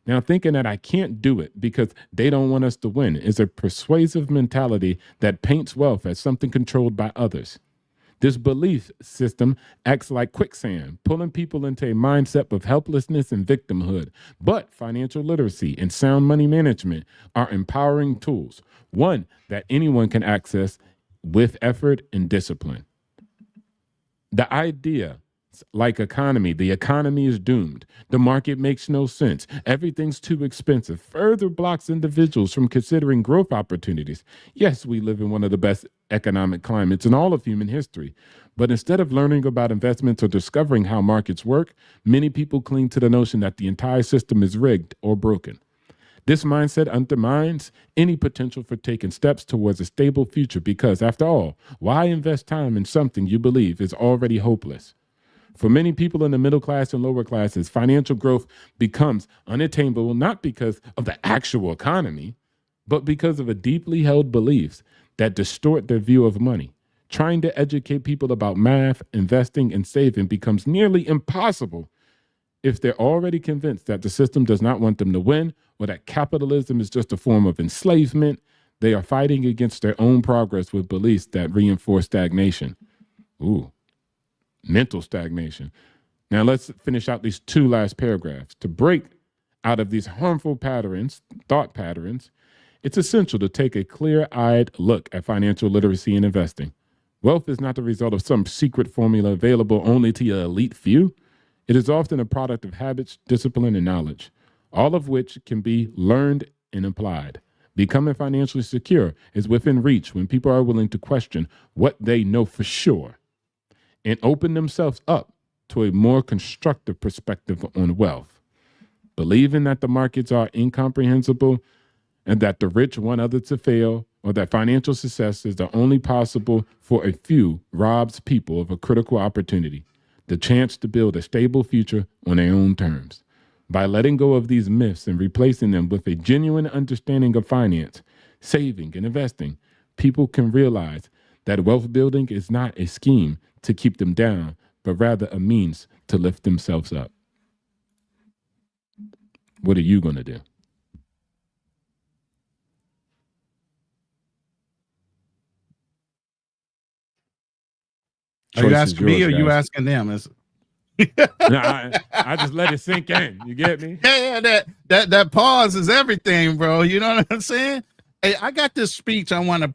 Now, thinking that I can't do it because they don't want us to win is a persuasive mentality that paints wealth as something controlled by others. This belief system acts like quicksand, pulling people into a mindset of helplessness and victimhood. But financial literacy and sound money management are empowering tools, one that anyone can access with effort and discipline. The idea, like economy, the economy is doomed. The market makes no sense. Everything's too expensive. Further blocks individuals from considering growth opportunities. Yes, we live in one of the best economic climates in all of human history. But instead of learning about investments or discovering how markets work, many people cling to the notion that the entire system is rigged or broken. This mindset undermines any potential for taking steps towards a stable future because, after all, why invest time in something you believe is already hopeless? For many people in the middle class and lower classes, financial growth becomes unattainable not because of the actual economy, but because of a deeply held beliefs that distort their view of money. Trying to educate people about math, investing, and saving becomes nearly impossible if they're already convinced that the system does not want them to win or that capitalism is just a form of enslavement. They are fighting against their own progress with beliefs that reinforce stagnation. Mental stagnation. Now let's finish out these two last paragraphs. To break out of these harmful patterns, thought patterns, it's essential to take a clear-eyed look at financial literacy and investing. Wealth is not the result of some secret formula available only to your elite few. It is often a product of habits, discipline, and knowledge, all of which can be learned and applied. Becoming financially secure is within reach when people are willing to question what they know for sure and open themselves up to a more constructive perspective on wealth. Believing that the markets are incomprehensible and that the rich want others to fail, or that financial success is the only possible for a few, robs people of a critical opportunity, the chance to build a stable future on their own terms. By letting go of these myths and replacing them with a genuine understanding of finance, saving, and investing, people can realize that wealth building is not a scheme to keep them down, but rather a means to lift themselves up. What are you going to do? Are you asking me or you asking them? No, I just let it sink in. You get me? Yeah, that pause is everything, bro. You know what I'm saying? Hey, I got this speech I want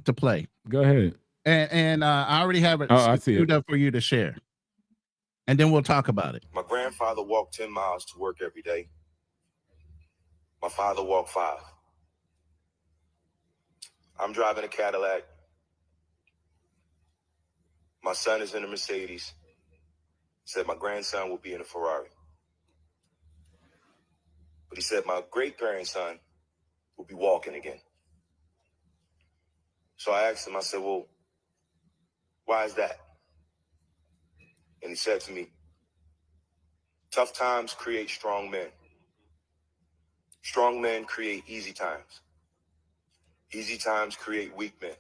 to play. Go ahead. And I already have it queued up for you to share. And then we'll talk about it. My grandfather walked 10 miles to work every day. My father walked 5. I'm driving a Cadillac. My son is in a Mercedes. Said my grandson will be in a Ferrari. But he said my great-grandson will be walking again. So I asked him, I said, well, why is that? And he said to me, tough times create strong men. Strong men create easy times. Easy times create weak men.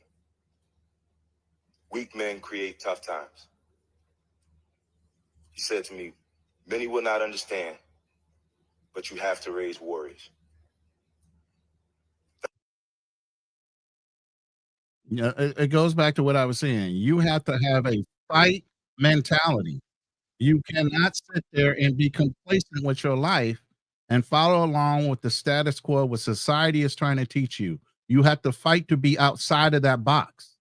Weak men create tough times. He said to me, many will not understand, but you have to raise warriors. Yeah, it goes back to what I was saying. You have to have a fight mentality. You cannot sit there and be complacent with your life and follow along with the status quo, what society is trying to teach you. You have to fight to be outside of that box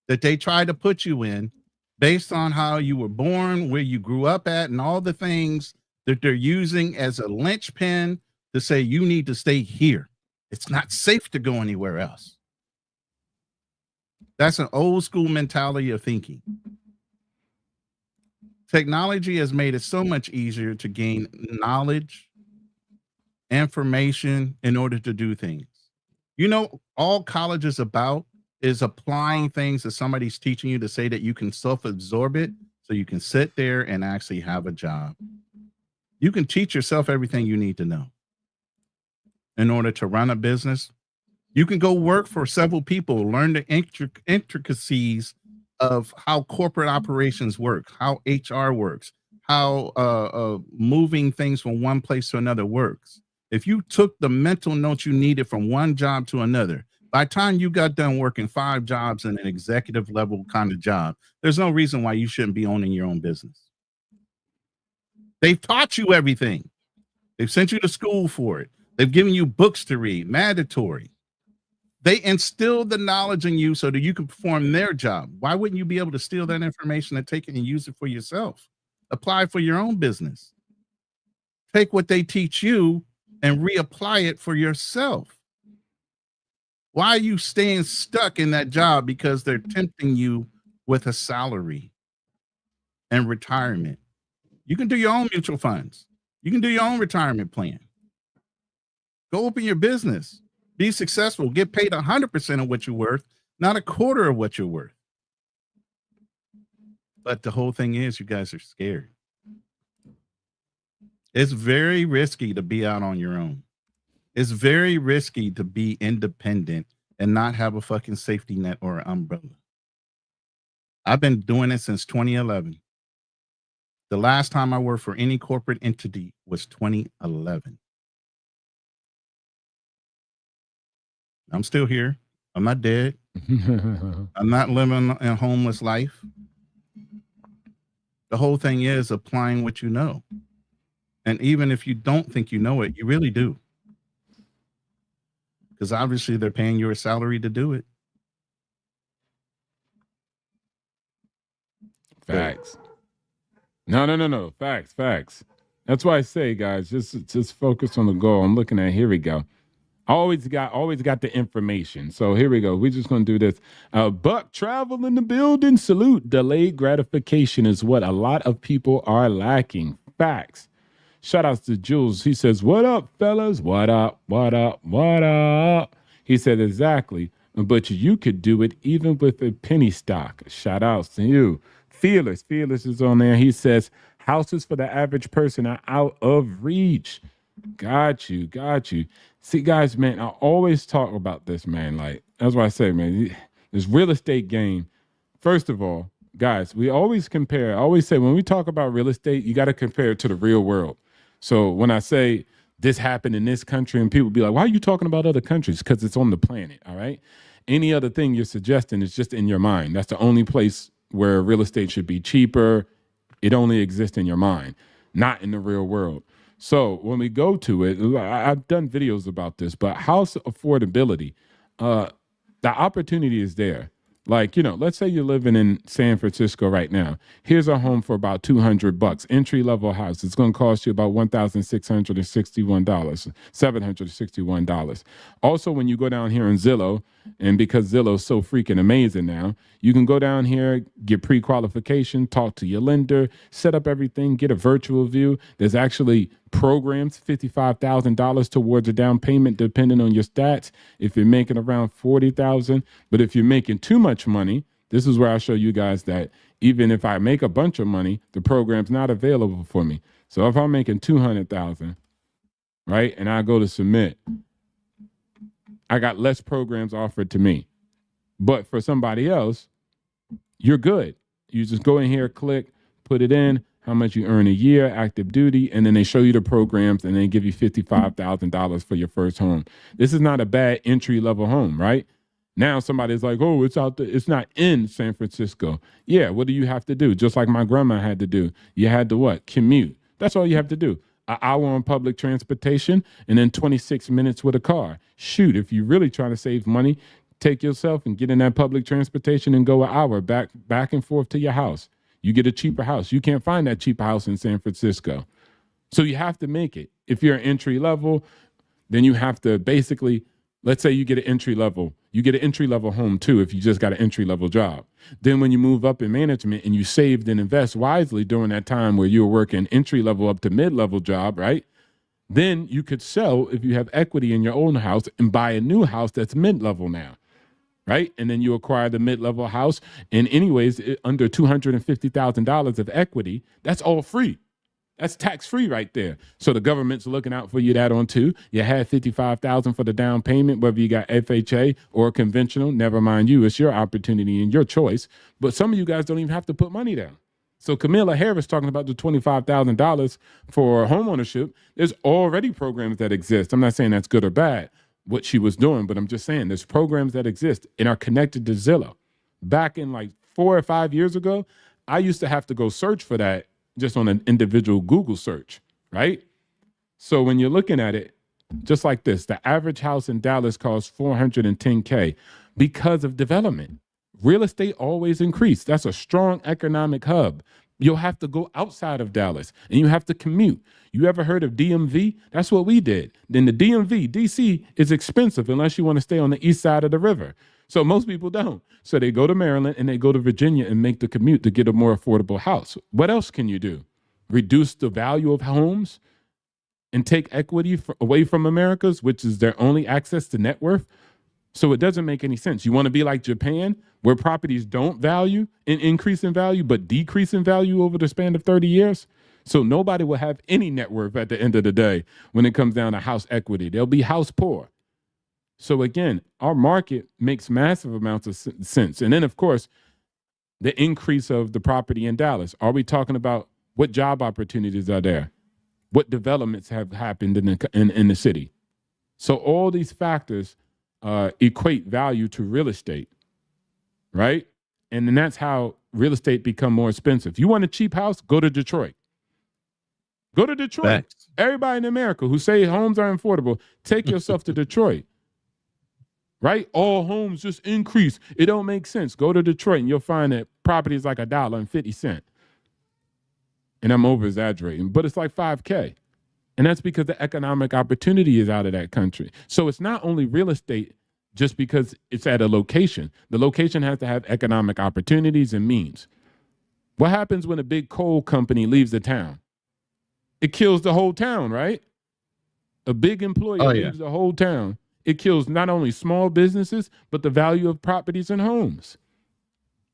that they try to put you in based on how you were born, where you grew up at, and all the things that they're using as a linchpin to say you need to stay here. It's not safe to go anywhere else. That's an old school mentality of thinking. Technology has made it so much easier to gain knowledge, information in order to do things. You know, all college is about is applying things that somebody's teaching you to say that you can self-absorb it so you can sit there and actually have a job. You can teach yourself everything you need to know in order to run a business. You can go work for several people, learn the intricacies of how corporate operations work, how HR works, how moving things from one place to another works. If you took the mental notes you needed from one job to another, by the time you got done working 5 jobs in an executive level kind of job, there's no reason why you shouldn't be owning your own business. They've taught you everything. They've sent you to school for it. They've given you books to read, mandatory. They instilled the knowledge in you so that you can perform their job. Why wouldn't you be able to steal that information and take it and use it for yourself? Apply for your own business. Take what they teach you and reapply it for yourself. Why are you staying stuck in that job because they're tempting you with a salary and retirement? You can do your own mutual funds. You can do your own retirement plan. Go open your business. Be successful. Get paid 100% of what you're worth, not a quarter of what you're worth. But the whole thing is you guys are scared. It's very risky to be out on your own. It's very risky to be independent and not have a fucking safety net or an umbrella. I've been doing it since 2011. The last time I worked for any corporate entity was 2011. I'm still here. I'm not dead. I'm not living a homeless life. The whole thing is applying what you know. And even if you don't think you know it, you really do. Because obviously they're paying you a salary to do it. Facts. No. Facts. That's why I say, guys, just focus on the goal. I'm looking at, here we go. Always got the information. So here we go. We're just going to do this. Buck travel in the building. Salute. Delayed gratification is what a lot of people are lacking. Facts. Shout outs to Jules. He says, what up, fellas? What up? What up? What up? He said, exactly. But you could do it even with a penny stock. Shout outs to you. Fearless is on there. He says, houses for the average person are out of reach. Got you. See, guys, man, I always talk about this, man. Like, that's why I say, man, this real estate game. First of all, guys, we always compare. I always say when we talk about real estate, you got to compare it to the real world. So when I say this happened in this country and people be like, why are you talking about other countries? Because it's on the planet, all right? Any other thing you're suggesting is just in your mind. That's the only place where real estate should be cheaper. It only exists in your mind, not in the real world. So when we go to it, I've done videos about this, but house affordability, the opportunity is there. Like, let's say you're living in San Francisco right now. Here's a home for about $200, entry-level house. It's going to cost you about $1,661, $761. Also, when you go down here in Zillow, and because Zillow is so freaking amazing now, you can go down here, get pre-qualification, talk to your lender, set up everything, get a virtual view. There's actually programs, $55,000 towards a down payment, depending on your stats. If you're making around $40,000, but if you're making too much money, this is where I show you guys that even if I make a bunch of money, the program's not available for me. So if I'm making $200,000, right, and I go to submit, I got less programs offered to me. But for somebody else, you're good. You just go in here, click, put it in, how much you earn a year, active duty, and then they show you the programs and they give you $55,000 for your first home. This is not a bad entry-level home, right? Now somebody's like, oh, it's out there. It's not in San Francisco. Yeah, what do you have to do? Just like my grandma had to do. You had to what? Commute. That's all you have to do. An hour on public transportation and then 26 minutes with a car. Shoot, if you're really trying to save money, take yourself and get in that public transportation and go an hour back and forth to your house. You get a cheaper house. You can't find that cheaper house in San Francisco. So you have to make it. If you're entry level, then you have to basically, let's say you get an entry level home too if you just got an entry level job. Then when you move up in management and you saved and invest wisely during that time where you were working entry level up to mid-level job, right? Then you could sell if you have equity in your own house and buy a new house that's mid-level now. Right? And then you acquire the mid-level house. And anyways, under $250,000 of equity, that's all free. That's tax-free right there. So the government's looking out for you that on too. You had $55,000 for the down payment, whether you got FHA or conventional, never mind you. It's your opportunity and your choice. But some of you guys don't even have to put money down. So Camilla Harris talking about the $25,000 for homeownership. There's already programs that exist. I'm not saying that's good or bad, what she was doing, but I'm just saying there's programs that exist and are connected to Zillow. Back in like 4 or 5 years ago, I used to have to go search for that just on an individual Google search, right? So when you're looking at it, just like this, the average house in Dallas costs $410K because of development. Real estate always increased. That's a strong economic hub. You'll have to go outside of Dallas and you have to commute. You ever heard of DMV? That's what we did. Then the DMV, DC is expensive unless you want to stay on the east side of the river. So most people don't. So they go to Maryland and they go to Virginia and make the commute to get a more affordable house. What else can you do? Reduce the value of homes and take equity away from Americans, which is their only access to net worth? So it doesn't make any sense. You want to be like Japan, where properties don't value and increase in value, but decrease in value over the span of 30 years? So nobody will have any net worth at the end of the day when it comes down to house equity. They'll be house poor. So again, our market makes massive amounts of sense. And then, of course, the increase of the property in Dallas. Are we talking about what job opportunities are there? What developments have happened in the city? So all these factors equate value to real estate, right? And then that's how real estate become more expensive. You want a cheap house? Go to Detroit. Go to Detroit. Thanks. Everybody in America who say homes are affordable, take yourself to Detroit, right? All homes just increase. It don't make sense. Go to Detroit and you'll find that property is like $1.50. And I'm over exaggerating, but it's like $5K. And that's because the economic opportunity is out of that country. So it's not only real estate just because it's at a location. The location has to have economic opportunities and means. What happens when a big coal company leaves the town? it kills the whole town, right? A big employer leaves the whole town. It kills not only small businesses, but the value of properties and homes.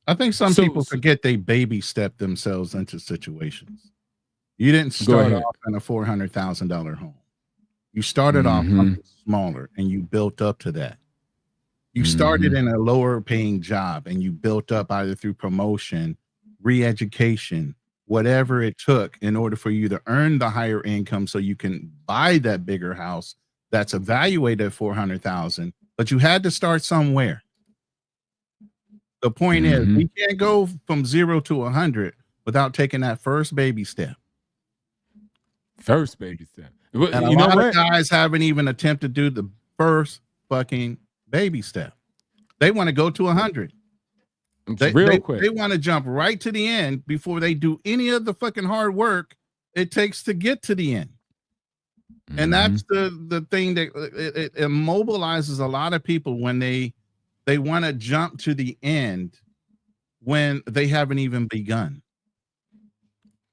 I think some people forget they baby step themselves into situations. You didn't start off in a $400,000 home. You started off something smaller and you built up to that. You started in a lower paying job and you built up either through promotion, re-education, whatever it took in order for you to earn the higher income so you can buy that bigger house that's evaluated at $400,000, but you had to start somewhere. The point is, we can't go from 0 to 100 without taking that first baby step. First baby step. And a lot of guys haven't even attempted to do the first fucking baby step. They want to go to 100. They want to jump right to the end before they do any of the fucking hard work it takes to get to the end. And that's the thing that it immobilizes a lot of people when they want to jump to the end when they haven't even begun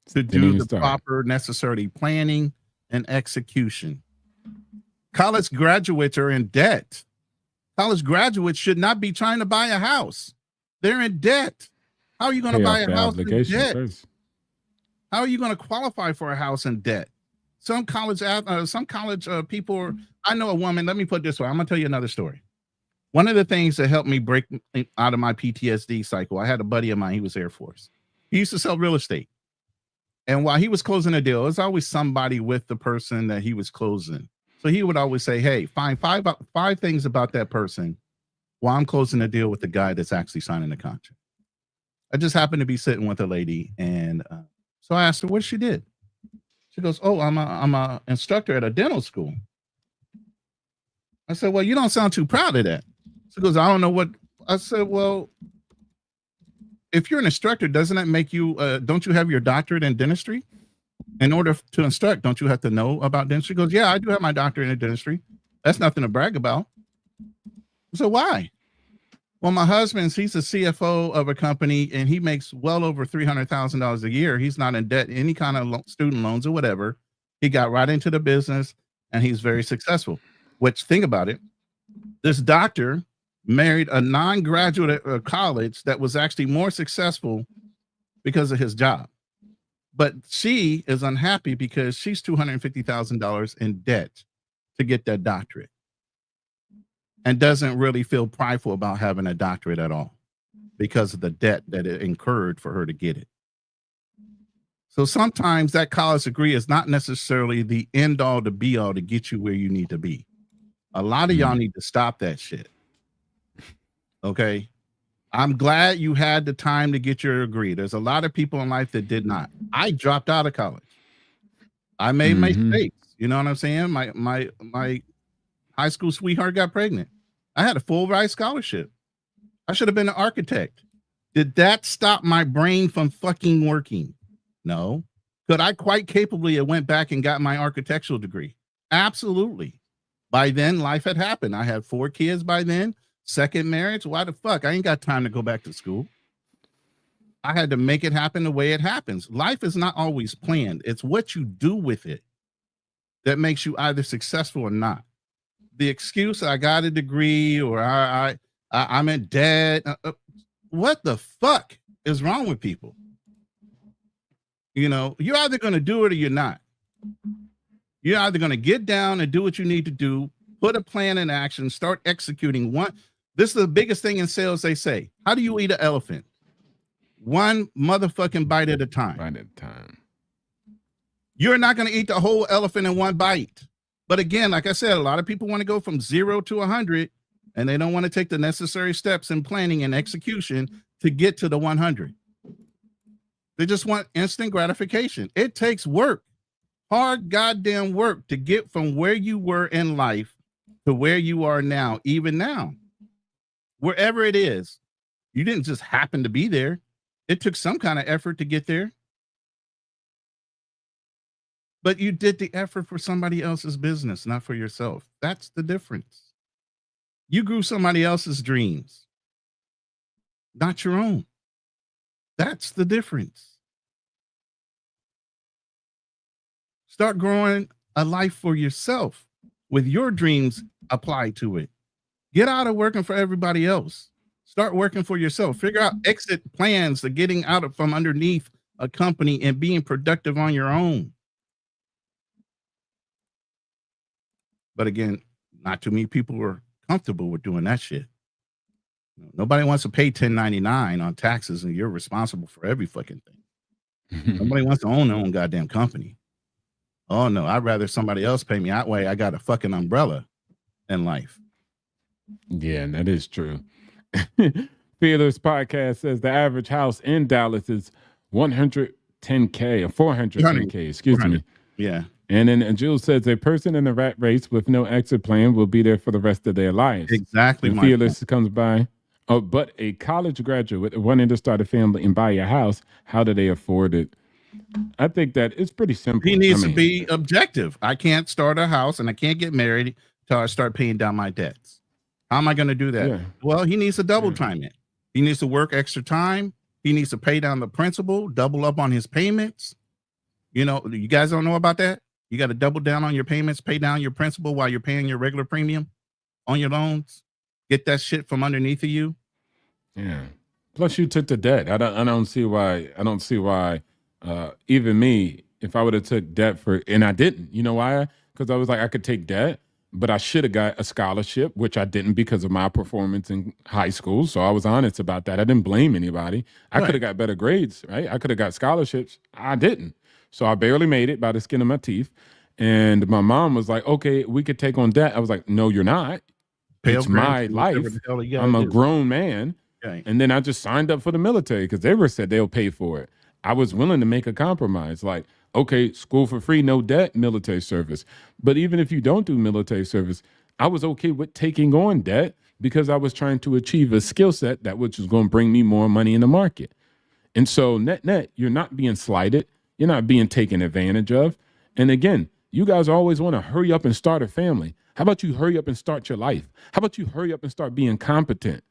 to do the proper necessary planning and execution. College graduates are in debt. College graduates should not be trying to buy a house. They're in debt. How are you going to buy a house in debt? How are you going to qualify for a house in debt? Some college people I know a woman, let me put it this way. I'm going to tell you another story. One of the things that helped me break out of my PTSD cycle, I had a buddy of mine, he was Air Force. He used to sell real estate. And while he was closing a deal, there's always somebody with the person that he was closing. So he would always say, hey, find five things about that person while I'm closing a deal with the guy that's actually signing the contract. I just happened to be sitting with a lady, and so I asked her what she did. She goes, oh, I'm a instructor at a dental school. I said, well, you don't sound too proud of that. She goes, I don't know what. I said, well, if you're an instructor, doesn't that make you, don't you have your doctorate in dentistry? In order to instruct, don't you have to know about dentistry? She goes, yeah, I do have my doctorate in dentistry. That's nothing to brag about. So why? Well, my husband, he's a CFO of a company and he makes well over $300,000 a year. He's not in debt, any kind of student loans or whatever. He got right into the business and he's very successful. Which, think about it, this doctor married a non-graduate at college that was actually more successful because of his job. But she is unhappy because she's $250,000 in debt to get that doctorate and doesn't really feel prideful about having a doctorate at all because of the debt that it incurred for her to get it. So sometimes that college degree is not necessarily the end all to be all to get you where you need to be. A lot of y'all need to stop that shit. Okay. I'm glad you had the time to get your degree. There's a lot of people in life that did not. I dropped out of college. I made mistakes. You know what I'm saying? My high school sweetheart got pregnant. I had a full ride scholarship. I should have been an architect. Did that stop my brain from fucking working? No. Could I quite capably have went back and got my architectural degree? Absolutely. By then, life had happened. I had 4 kids by then. Second marriage. Why the fuck? I ain't got time to go back to school. I had to make it happen the way it happens. Life is not always planned. It's what you do with it that makes you either successful or not. The excuse, I got a degree or I'm in debt. What the fuck is wrong with people? You know, you're either going to do it or you're not. You're either going to get down and do what you need to do, put a plan in action, start executing one. This is the biggest thing in sales. They say, how do you eat an elephant? One motherfucking bite at a time. Bite at a time. You're not going to eat the whole elephant in one bite. But again, like I said, a lot of people want to go from 0 to 100 and they don't want to take the necessary steps in planning and execution to get to the 100. They just want instant gratification. It takes work, hard goddamn work to get from where you were in life to where you are now, even now. Wherever it is, you didn't just happen to be there. It took some kind of effort to get there. But you did the effort for somebody else's business, not for yourself. That's the difference. You grew somebody else's dreams, not your own. That's the difference. Start growing a life for yourself with your dreams applied to it. Get out of working for everybody else. Start working for yourself. Figure out exit plans to getting out from underneath a company and being productive on your own. But again, not too many people are comfortable with doing that shit. Nobody wants to pay 1099 on taxes, and you're responsible for every fucking thing. Nobody wants to own their own goddamn company. Oh no, I'd rather somebody else pay me. That way I got a fucking umbrella in life. Yeah, that is true. Fearless Podcast says the average house in Dallas is 110K or 410K, excuse me. Yeah. And then Jules says a person in a rat race with no exit plan will be there for the rest of their lives. Exactly. When Fearless comes by. Oh, but a college graduate wanting to start a family and buy a house, how do they afford it? I think that it's pretty simple. He needs to be objective. I can't start a house and I can't get married until I start paying down my debts. How am I going to do that? Yeah. Well, he needs to double time it. He needs to work extra time. He needs to pay down the principal, double up on his payments. You know, you guys don't know about that? You got to double down on your payments, pay down your principal while you're paying your regular premium on your loans. Get that shit from underneath of you. Yeah. Plus, you took the debt. I don't see why. I don't see why. Even me, if I would have took debt for, and I didn't. You know why? Because I was like, I could take debt, but I should have got a scholarship, which I didn't because of my performance in high school. So I was honest about that. I didn't blame anybody. I could have got better grades, right? I could have got scholarships. I didn't. So I barely made it by the skin of my teeth. And my mom was like, okay, we could take on debt. I was like, no, you're not. It's my life. I'm a grown man. Okay. And then I just signed up for the military because they said they'll pay for it. I was willing to make a compromise. Like, okay, school for free, no debt, military service. But even if you don't do military service, I was okay with taking on debt because I was trying to achieve a skill set that which was going to bring me more money in the market. And so net, you're not being slighted. You're not being taken advantage of. And again, you guys always want to hurry up and start a family. How about you hurry up and start your life? How about you hurry up and start being competent?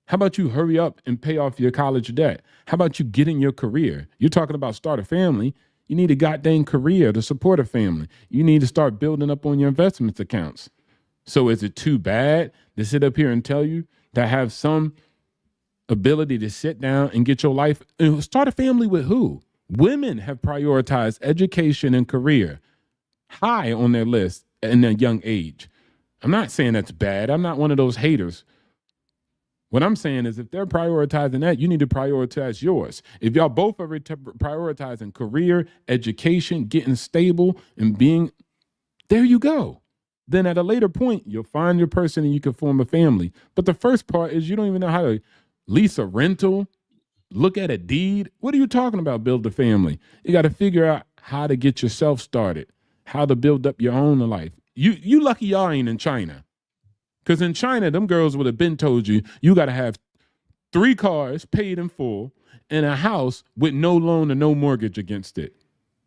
How about you hurry up and pay off your college debt? How about you get in your career? You're talking about start a family. You need a goddamn career to support a family. You need to start building up on your investments accounts. So is it too bad to sit up here and tell you to have some ability to sit down and get your life? Start a family with who? Women have prioritized education and career high on their list in a young age. I'm not saying that's bad. I'm not one of those haters. What I'm saying is if they're prioritizing that, you need to prioritize yours. If y'all both are prioritizing career, education, getting stable, and being, there you go. Then at a later point, you'll find your person and you can form a family. But the first part is you don't even know how to lease a rental, look at a deed. What are you talking about, build a family? You got to figure out how to get yourself started, how to build up your own life. You lucky y'all ain't in China. Because in China, them girls would have been told you got to have 3 cars paid in full and a house with no loan or no mortgage against it.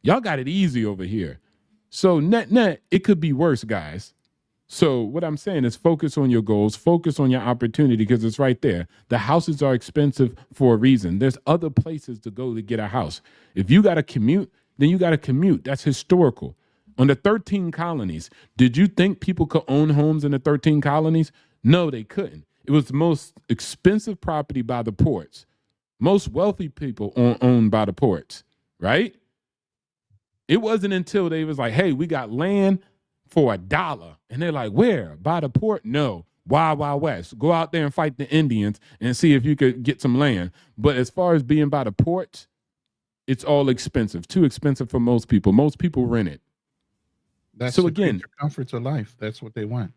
Y'all got it easy over here. So net, it could be worse, guys. So what I'm saying is focus on your goals, focus on your opportunity because it's right there. The houses are expensive for a reason. There's other places to go to get a house. If you got to commute, then you got to commute. That's historical. On the 13 colonies, did you think people could own homes in the 13 colonies? No, they couldn't. It was the most expensive property by the ports. Most wealthy people owned by the ports, right? It wasn't until they was like, hey, we got land for $1. And they're like, where? By the port? No. Wild, Wild West. Go out there and fight the Indians and see if you could get some land. But as far as being by the ports, it's all expensive. Too expensive for most people. Most people rent it. That's so again, comforts of life. That's what they want.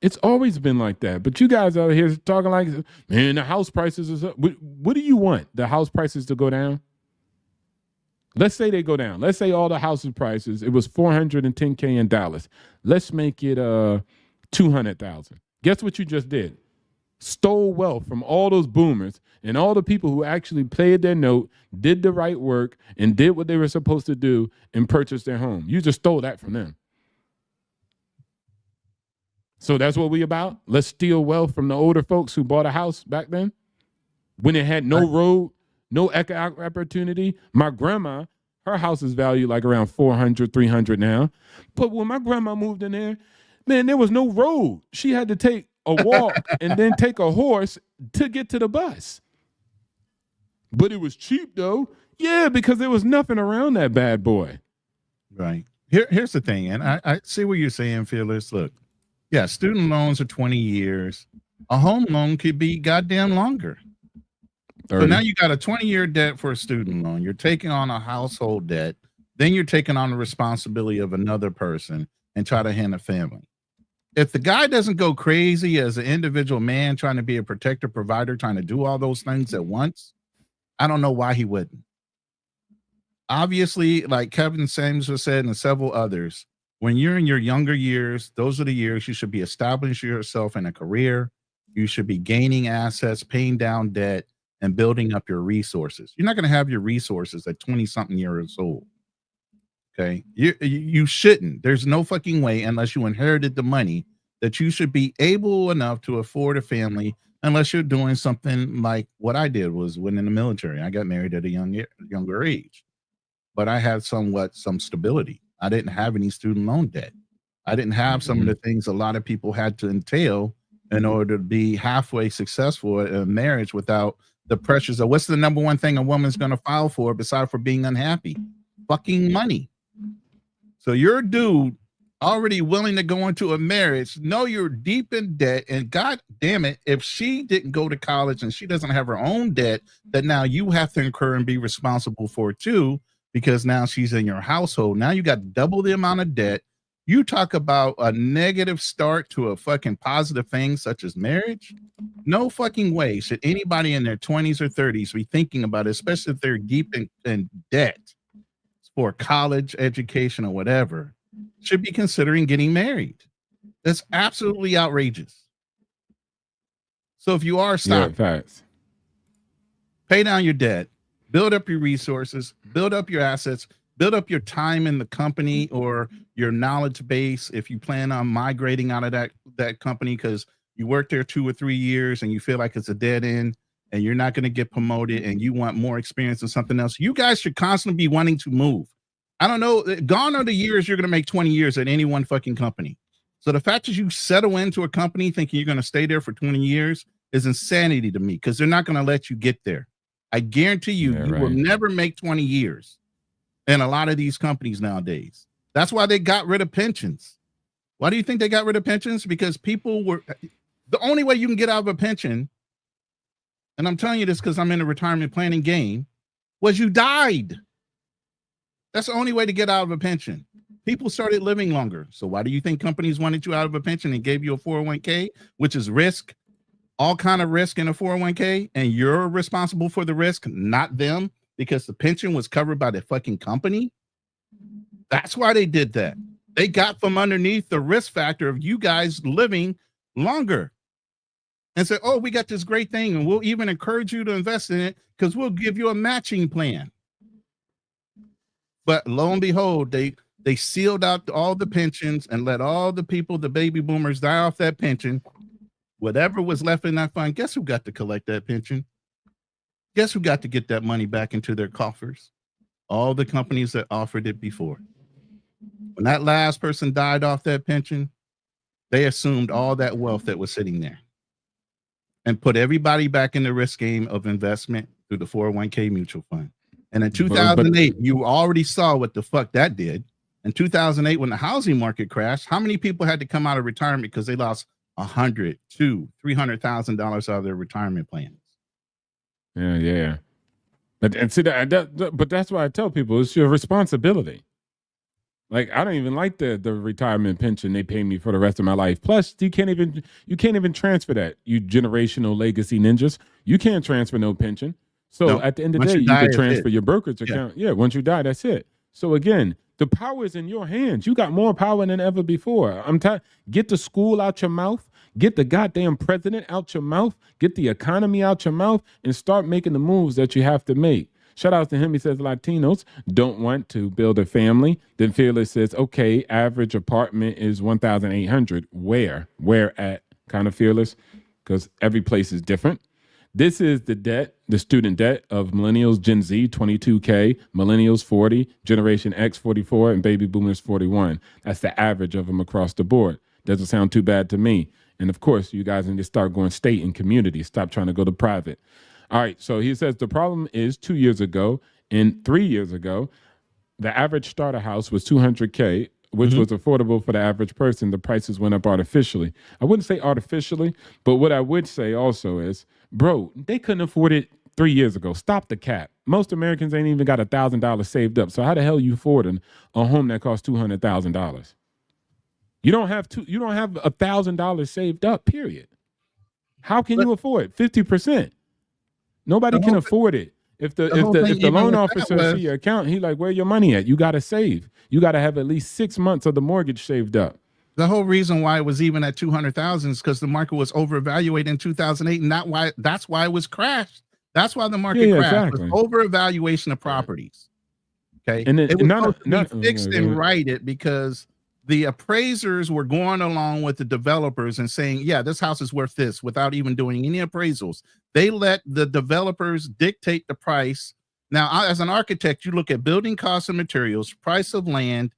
It's always been like that. But you guys out here talking like, man, the house prices is up. What do you want? The house prices to go down? Let's say they go down. Let's say all the housing prices, it was $410K in Dallas. Let's make it $200,000. Guess what you just did? Stole wealth from all those boomers and all the people who actually played their note, did the right work, and did what they were supposed to do and purchased their home. You just stole that from them. So that's what we about? Let's steal wealth from the older folks who bought a house back then when it had no road, no economic opportunity. My grandma, Her house is valued like around 400, 300 now. But when my grandma moved in there, man, there was no road. She had to take a walk and then take a horse to get to the bus. But it was cheap though. Yeah, because there was nothing around that bad boy. Right. Here's the thing, and I see what you're saying, Fearless. Look, yeah, student loans are 20 years. A home loan could be goddamn longer. 30. So now you got a 20-year debt for a student loan. You're taking on a household debt. Then you're taking on the responsibility of another person and try to hand a family. If the guy doesn't go crazy as an individual man trying to be a protector, provider, trying to do all those things at once, I don't know why he wouldn't. Obviously, like Kevin Samuels has said and several others, when you're in your younger years, those are the years you should be establishing yourself in a career. You should be gaining assets, paying down debt, and building up your resources. You're not going to have your resources at 20-something years old. Okay? You shouldn't. There's no fucking way, unless you inherited the money, that you should be able enough to afford a family unless you're doing something like what I did was when in the military. I got married at a younger age. But I had some stability. I didn't have any student loan debt. I didn't have some of the things a lot of people had to entail in order to be halfway successful in a marriage without the pressures of what's the number one thing a woman's going to file for besides for being unhappy? Fucking money. So you're a dude already willing to go into a marriage. No, you're deep in debt. And God damn it, if she didn't go to college and she doesn't have her own debt that now you have to incur and be responsible for too, because now she's in your household. Now you got double the amount of debt. You talk about a negative start to a fucking positive thing such as marriage. No fucking way should anybody in their 20s or 30s be thinking about it, especially if they're deep in debt for college education or whatever, should be considering getting married. That's absolutely outrageous. So if you are stopped, pay down your debt, build up your resources, build up your assets, build up your time in the company or your knowledge base if you plan on migrating out of that company because you worked there 2 or 3 years and you feel like it's a dead end and you're not going to get promoted and you want more experience in something else. You guys should constantly be wanting to move. I don't know. Gone are the years you're going to make 20 years at any one fucking company. So the fact that you settle into a company thinking you're going to stay there for 20 years is insanity to me because they're not going to let you get there. I guarantee you, you will never make 20 years in a lot of these companies nowadays. That's why they got rid of pensions. Why do you think they got rid of pensions? Because people were, the only way you can get out of a pension, and I'm telling you this because I'm in the retirement planning game, was you died. That's the only way to get out of a pension. People started living longer. So why do you think companies wanted you out of a pension and gave you a 401k, which is risk? All kind of risk in a 401k, and you're responsible for the risk, not them, because the pension was covered by the fucking company. That's why they did that. They got from underneath the risk factor of you guys living longer and said, oh, we got this great thing, and we'll even encourage you to invest in it because we'll give you a matching plan. But lo and behold, they sealed out all the pensions and let all the people, the baby boomers, die off that pension. Whatever was left in that fund, guess who got to collect that pension? Guess who got to get that money back into their coffers? All the companies that offered it before. When that last person died off that pension, they assumed all that wealth that was sitting there and put everybody back in the risk game of investment through the 401k mutual fund. And in 2008, you already saw what the fuck that did. In 2008, when the housing market crashed, how many people had to come out of retirement because they lost $100,000, $200,000, $300,000 out of their retirement plans? Yeah. But see but that's why I tell people it's your responsibility. Like I don't even like the retirement pension they pay me for the rest of my life. Plus, you can't even transfer that. You generational legacy ninjas, you can't transfer no pension. So at the end of the day, you can transfer your brokerage account. Yeah, once you die, that's it. So again, the power is in your hands. You got more power than ever before. Get the school out your mouth. Get the goddamn president out your mouth. Get the economy out your mouth and start making the moves that you have to make. Shout out to him. He says Latinos don't want to build a family. Then Fearless says, okay, average apartment is $1,800. Where at? Kind of Fearless, because every place is different. This is the debt the student debt of millennials, Gen Z, 22K, millennials, 40, Generation X, 44, and baby boomers, 41. That's the average of them across the board. Doesn't sound too bad to me. And of course, you guys need to start going state and community. Stop trying to go to private. All right, so he says the problem is 2 years ago and 3 years ago, the average starter house was 200K, which was affordable for the average person. The prices went up artificially. I wouldn't say artificially, but what I would say also is, bro, they couldn't afford it 3 years ago. Stop the cap. Most Americans ain't even got $1,000 saved up. So how the hell are you affording a home that costs $200,000? You don't have $1,000 saved up, period. How can you afford 50%? Nobody can afford it. If the loan officer see your account, he like, where your money at? You got to save. You got to have at least 6 months of the mortgage saved up. The whole reason why it was even at 200,000 is because the market was overvalued in 2008, and that's why it was crashed. That's why the market crashed. Exactly. It was overvaluation of properties. Okay, and it was supposed to be fixed and righted because the appraisers were going along with the developers and saying, yeah, this house is worth this without even doing any appraisals. They let the developers dictate the price. Now, as an architect, you look at building costs and materials, price of land,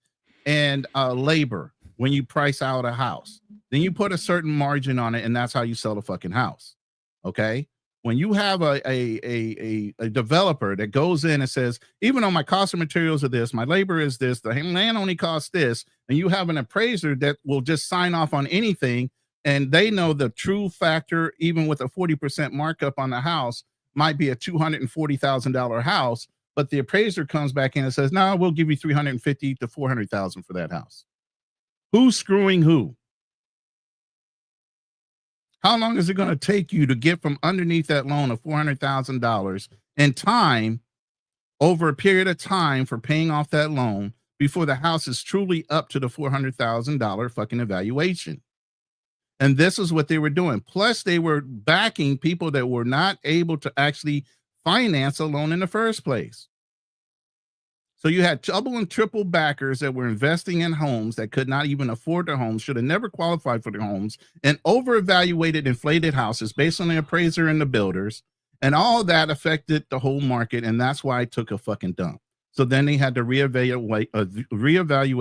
and labor when you price out a house. Then you put a certain margin on it, and that's how you sell a fucking house. Okay? When you have a developer that goes in and says, even though my cost of materials are this, my labor is this, the land only costs this, and you have an appraiser that will just sign off on anything, and they know the true factor, even with a 40% markup on the house, might be a $240,000 house, but the appraiser comes back in and says, no, we'll give you $350,000 to $400,000 for that house. Who's screwing who? How long is it going to take you to get from underneath that loan of $400,000 in time, over a period of time for paying off that loan, before the house is truly up to the $400,000 fucking evaluation? And this is what they were doing. Plus, they were backing people that were not able to actually finance a loan in the first place. So you had double and triple backers that were investing in homes that could not even afford their homes, should have never qualified for their homes, and over-evaluated inflated houses based on the appraiser and the builders. And all that affected the whole market, and that's why it took a fucking dump. So then they had to reevaluate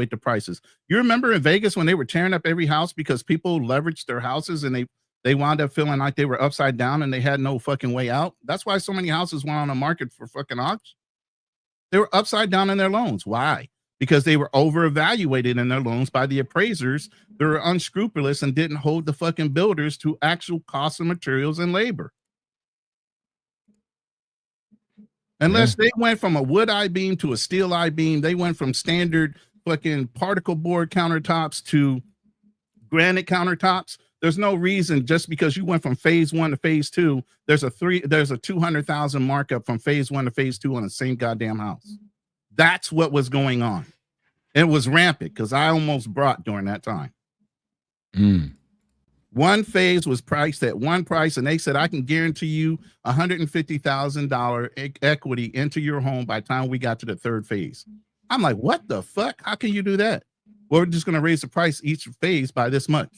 the prices. You remember in Vegas when they were tearing up every house because people leveraged their houses and they wound up feeling like they were upside down and they had no fucking way out? That's why so many houses went on the market for fucking auction. They were upside down in their loans. Why? Because they were over-evaluated in their loans by the appraisers. They were unscrupulous and didn't hold the fucking builders to actual costs of materials and labor. Unless they went from a wood I-beam to a steel I-beam, they went from standard fucking particle board countertops to granite countertops. There's no reason just because you went from phase 1 to phase 2, there's a $200,000 markup from phase 1 to phase 2 on the same goddamn house. That's what was going on. It was rampant because I almost brought during that time. One phase was priced at one price, and they said, I can guarantee you $150,000 equity into your home by the time we got to the third phase. I'm like, what the fuck? How can you do that? Well, we're just going to raise the price each phase by this much.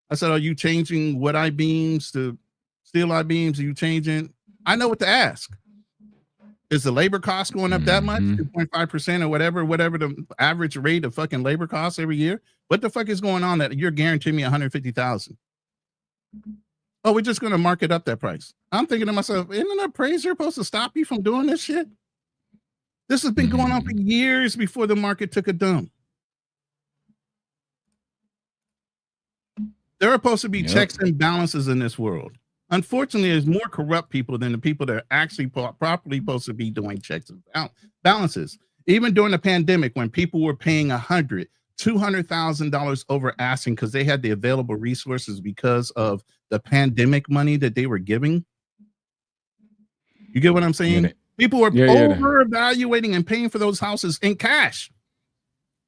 I said, are you changing wood I-beams to steel I-beams? Are you changing? I know what to ask. Is the labor cost going up that much? 2.5% or whatever the average rate of fucking labor costs every year? What the fuck is going on that you're guaranteeing me $150,000? Oh, we're just going to mark it up that price. I'm thinking to myself, isn't an appraiser supposed to stop you from doing this shit? This has been going on for years before the market took a dump. There are supposed to be checks and balances in this world. Unfortunately, there's more corrupt people than the people that are actually properly supposed to be doing checks and balances. Even during the pandemic, when people were paying $100,000, $200,000 over asking because they had the available resources because of the pandemic money that they were giving. You get what I'm saying? People were over-evaluating and paying for those houses in cash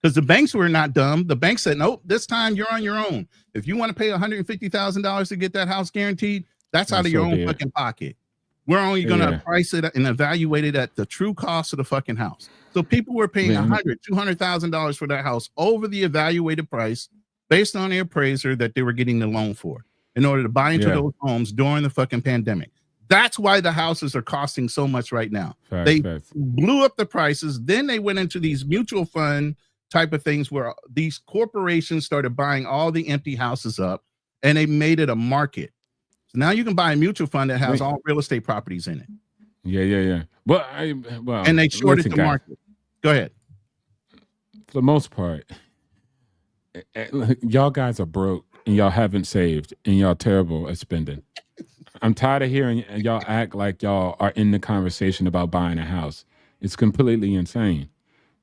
because the banks were not dumb. The bank said, nope, this time you're on your own. If you want to pay $150,000 to get that house guaranteed, that's out of your own fucking pocket. We're only going to price it and evaluate it at the true cost of the fucking house. So people were paying $100,000, $200,000 for that house over the evaluated price based on the appraiser that they were getting the loan for in order to buy into those homes during the fucking pandemic. That's why the houses are costing so much right now. They blew up the prices. Then they went into these mutual fund type of things where these corporations started buying all the empty houses up, and they made it a market. So now you can buy a mutual fund that has all real estate properties in it. Yeah. Well, and they shorted the market. Go ahead. For the most part, y'all guys are broke and y'all haven't saved and y'all terrible at spending. I'm tired of hearing y'all act like y'all are in the conversation about buying a house. It's completely insane.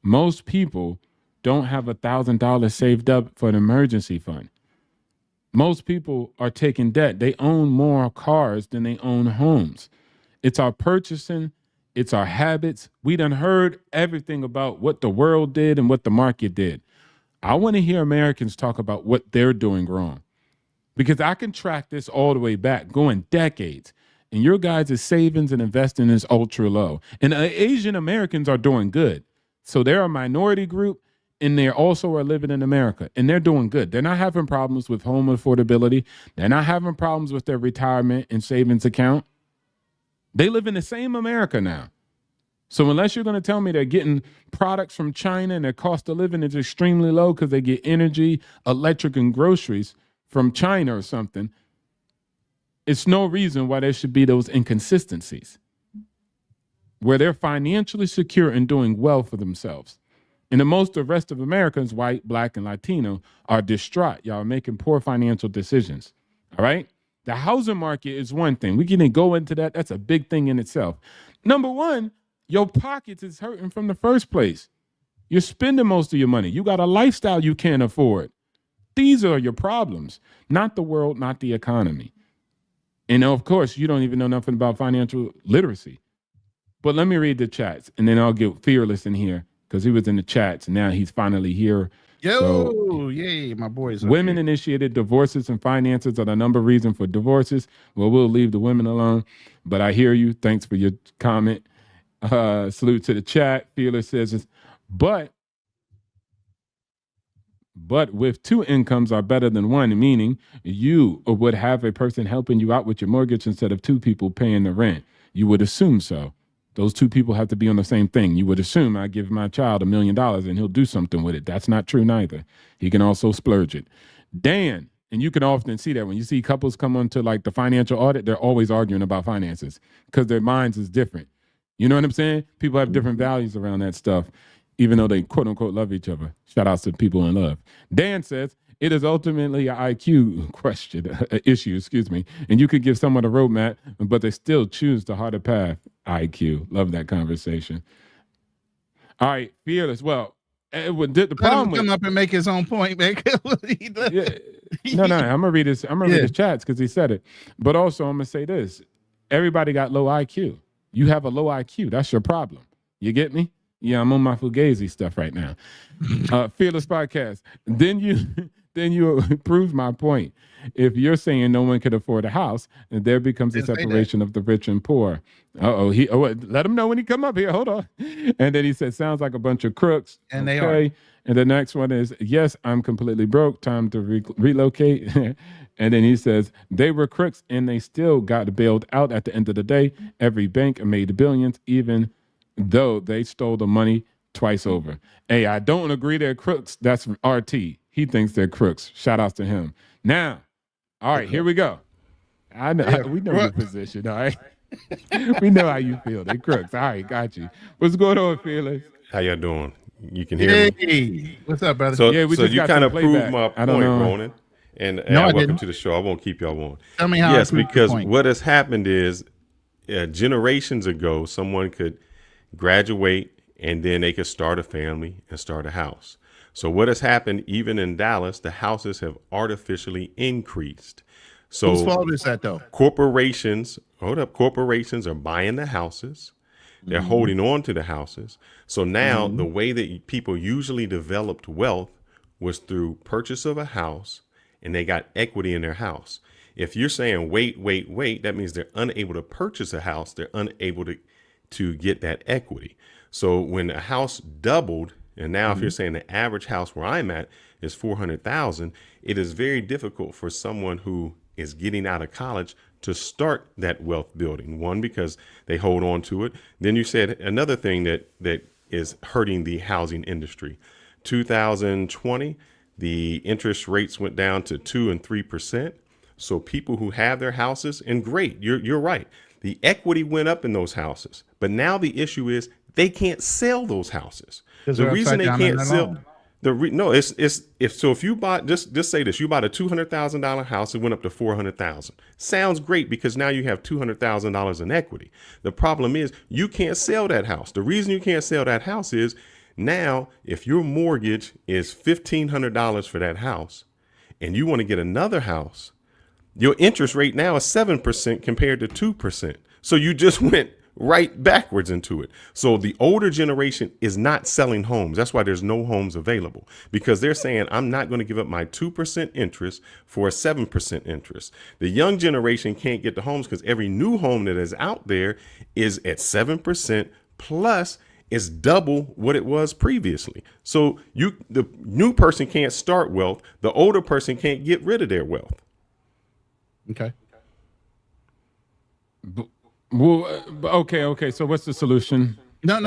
Most people don't have $1,000 saved up for an emergency fund. Most people are taking debt. They own more cars than they own homes. It's our purchasing. It's our habits. We done heard everything about what the world did and what the market did. I want to hear Americans talk about what they're doing wrong, because I can track this all the way back, going decades. And your guys' savings and investing is ultra low. And Asian Americans are doing good. So they're a minority group, and they also are living in America, and they're doing good. They're not having problems with home affordability. They're not having problems with their retirement and savings account. They live in the same America now. So unless you're going to tell me they're getting products from China and their cost of living is extremely low because they get energy, electric, and groceries from China or something, it's no reason why there should be those inconsistencies where they're financially secure and doing well for themselves. And the most of the rest of Americans, white, black, and Latino, are distraught. Y'all are making poor financial decisions. All right? The housing market is one thing. We can go into that. That's a big thing in itself. Number one, your pockets is hurting from the first place. You're spending most of your money. You got a lifestyle you can't afford. These are your problems, not the world, not the economy. And of course, you don't even know nothing about financial literacy. But let me read the chats, and then I'll get Fearless in here because he was in the chats, and now he's finally here. Yay, my boys. Women-initiated divorces and finances are the number reason for divorces. Well, we'll leave the women alone, but I hear you. Thanks for your comment. Salute to the chat. Fearless says, but with two incomes are better than one, meaning you would have a person helping you out with your mortgage instead of two people paying the rent. You would assume so. Those two people have to be on the same thing. You would assume I give my child $1 million and he'll do something with it. That's not true neither. He can also splurge it. Dan, and you can often see that when you see couples come onto like the financial audit, they're always arguing about finances because their minds is different. You know what I'm saying? People have different values around that stuff, even though they quote unquote love each other. Shout outs to people in love. Dan says, it is ultimately an IQ issue, and you could give someone a roadmap, but they still choose the harder path. IQ. Love that conversation. All right, Fearless. Well, the problem come up and make his own point, man. No, I'm gonna read this. I'm gonna read his chats because he said it. But also, I'm gonna say this: everybody got low IQ. You have a low IQ. That's your problem. You get me? Yeah, I'm on my Fugazi stuff right now. Fearless Podcast. Then you prove my point. If you're saying no one could afford a house, and there becomes a separation of the rich and poor. Let him know when he come up here. Hold on. And then he said, sounds like a bunch of crooks. And they are. And the next one is, yes, I'm completely broke. Time to relocate. And then he says, they were crooks and they still got bailed out at the end of the day. Every bank made billions, even though they stole the money twice over. Hey, I don't agree they're crooks. That's RT. He thinks they're crooks. Shout outs to him. Now, all right, here we go. We know your position, all right? We know how you feel. They crooks. All right, got you. What's going on, Felix? How y'all doing? You can hear me? What's up, brother? So you kind of proved my point, Ronan. And welcome to the show. I won't keep y'all on. Tell me how. Yes, because what has happened is generations ago, someone could graduate and then they could start a family and start a house. So what has happened, even in Dallas, the houses have artificially increased. So whose fault is that, though? Corporations are buying the houses. They're holding on to the houses. So now the way that people usually developed wealth was through purchase of a house, and they got equity in their house. If you're saying wait, that means they're unable to purchase a house. They're unable to get that equity. So when a house doubled, and now if you're saying the average house where I'm at is $400,000, it is very difficult for someone who is getting out of college to start that wealth building. One, because they hold on to it. Then you said another thing that is hurting the housing industry. 2020, the interest rates went down to 2 and 3%. So people who have their houses, and great, you're right, the equity went up in those houses. But now the issue is they can't sell those houses. The reason they can't sell, if you bought, just say this, you bought a $200,000 house, it went up to $400,000. Sounds great because now you have $200,000 in equity. The problem is you can't sell that house. The reason you can't sell that house is now if your mortgage is $1,500 for that house and you want to get another house, your interest rate now is 7% compared to 2%. So you just went right backwards into it. So the older generation is not selling homes. That's why there's no homes available, because they're saying, I'm not going to give up my 2% interest for a 7% interest. The young generation can't get the homes because every new home that is out there is at 7% plus it's double what it was previously. So the new person can't start wealth. The older person can't get rid of their wealth. Okay. Well, okay. So what's the solution? No,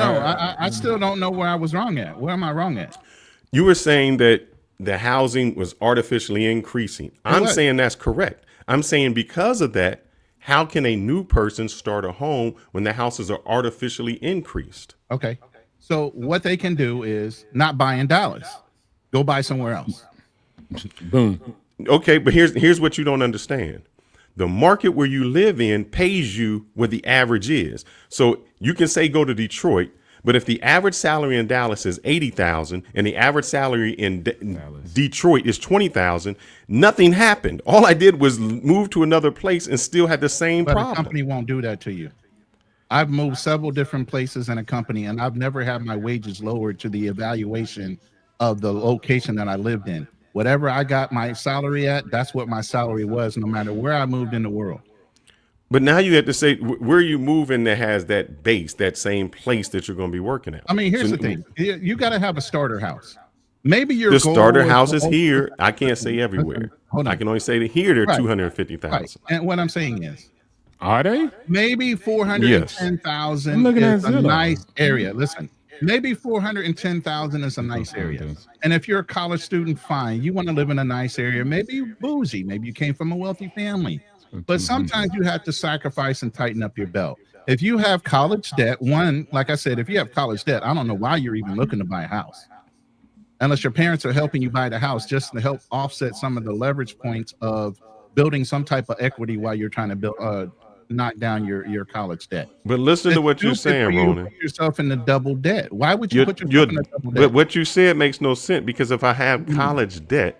I still don't know where I was wrong at. Where am I wrong at? You were saying that the housing was artificially increasing. I'm saying that's correct. I'm saying because of that, how can a new person start a home when the houses are artificially increased? Okay. So what they can do is not buy in Dallas. Go buy somewhere else. Boom. Okay, but here's what you don't understand. The market where you live in pays you what the average is. So you can say go to Detroit, but if the average salary in Dallas is $80,000 and the average salary in Detroit is $20,000, nothing happened. All I did was move to another place and still had the same problem. The company won't do that to you. I've moved several different places in a company, and I've never had my wages lowered to the evaluation of the location that I lived in. Whatever I got my salary at, that's what my salary was, no matter where I moved in the world. But now you have to say where you moving that has that base, that same place that you're going to be working at. I mean, here's the thing. You got to have a starter house. Maybe your the starter house is here. I can't say everywhere. I can only say that here they're 250,000. Right. And what I'm saying is, are they? Maybe 410,000 is a nice area. Listen. Maybe 410,000 is a nice area. And if you're a college student, fine. You want to live in a nice area, maybe bougie. Maybe you came from a wealthy family. But sometimes you have to sacrifice and tighten up your belt. If you have college debt, like I said, if you have college debt, I don't know why you're even looking to buy a house. Unless your parents are helping you buy the house just to help offset some of the leverage points of building some type of equity while you're trying to build knock down your college debt. But listen to what you're saying, Ronan. Put yourself in the double debt. Why would you put yourself in the double debt? But what you said makes no sense, because if I have college debt,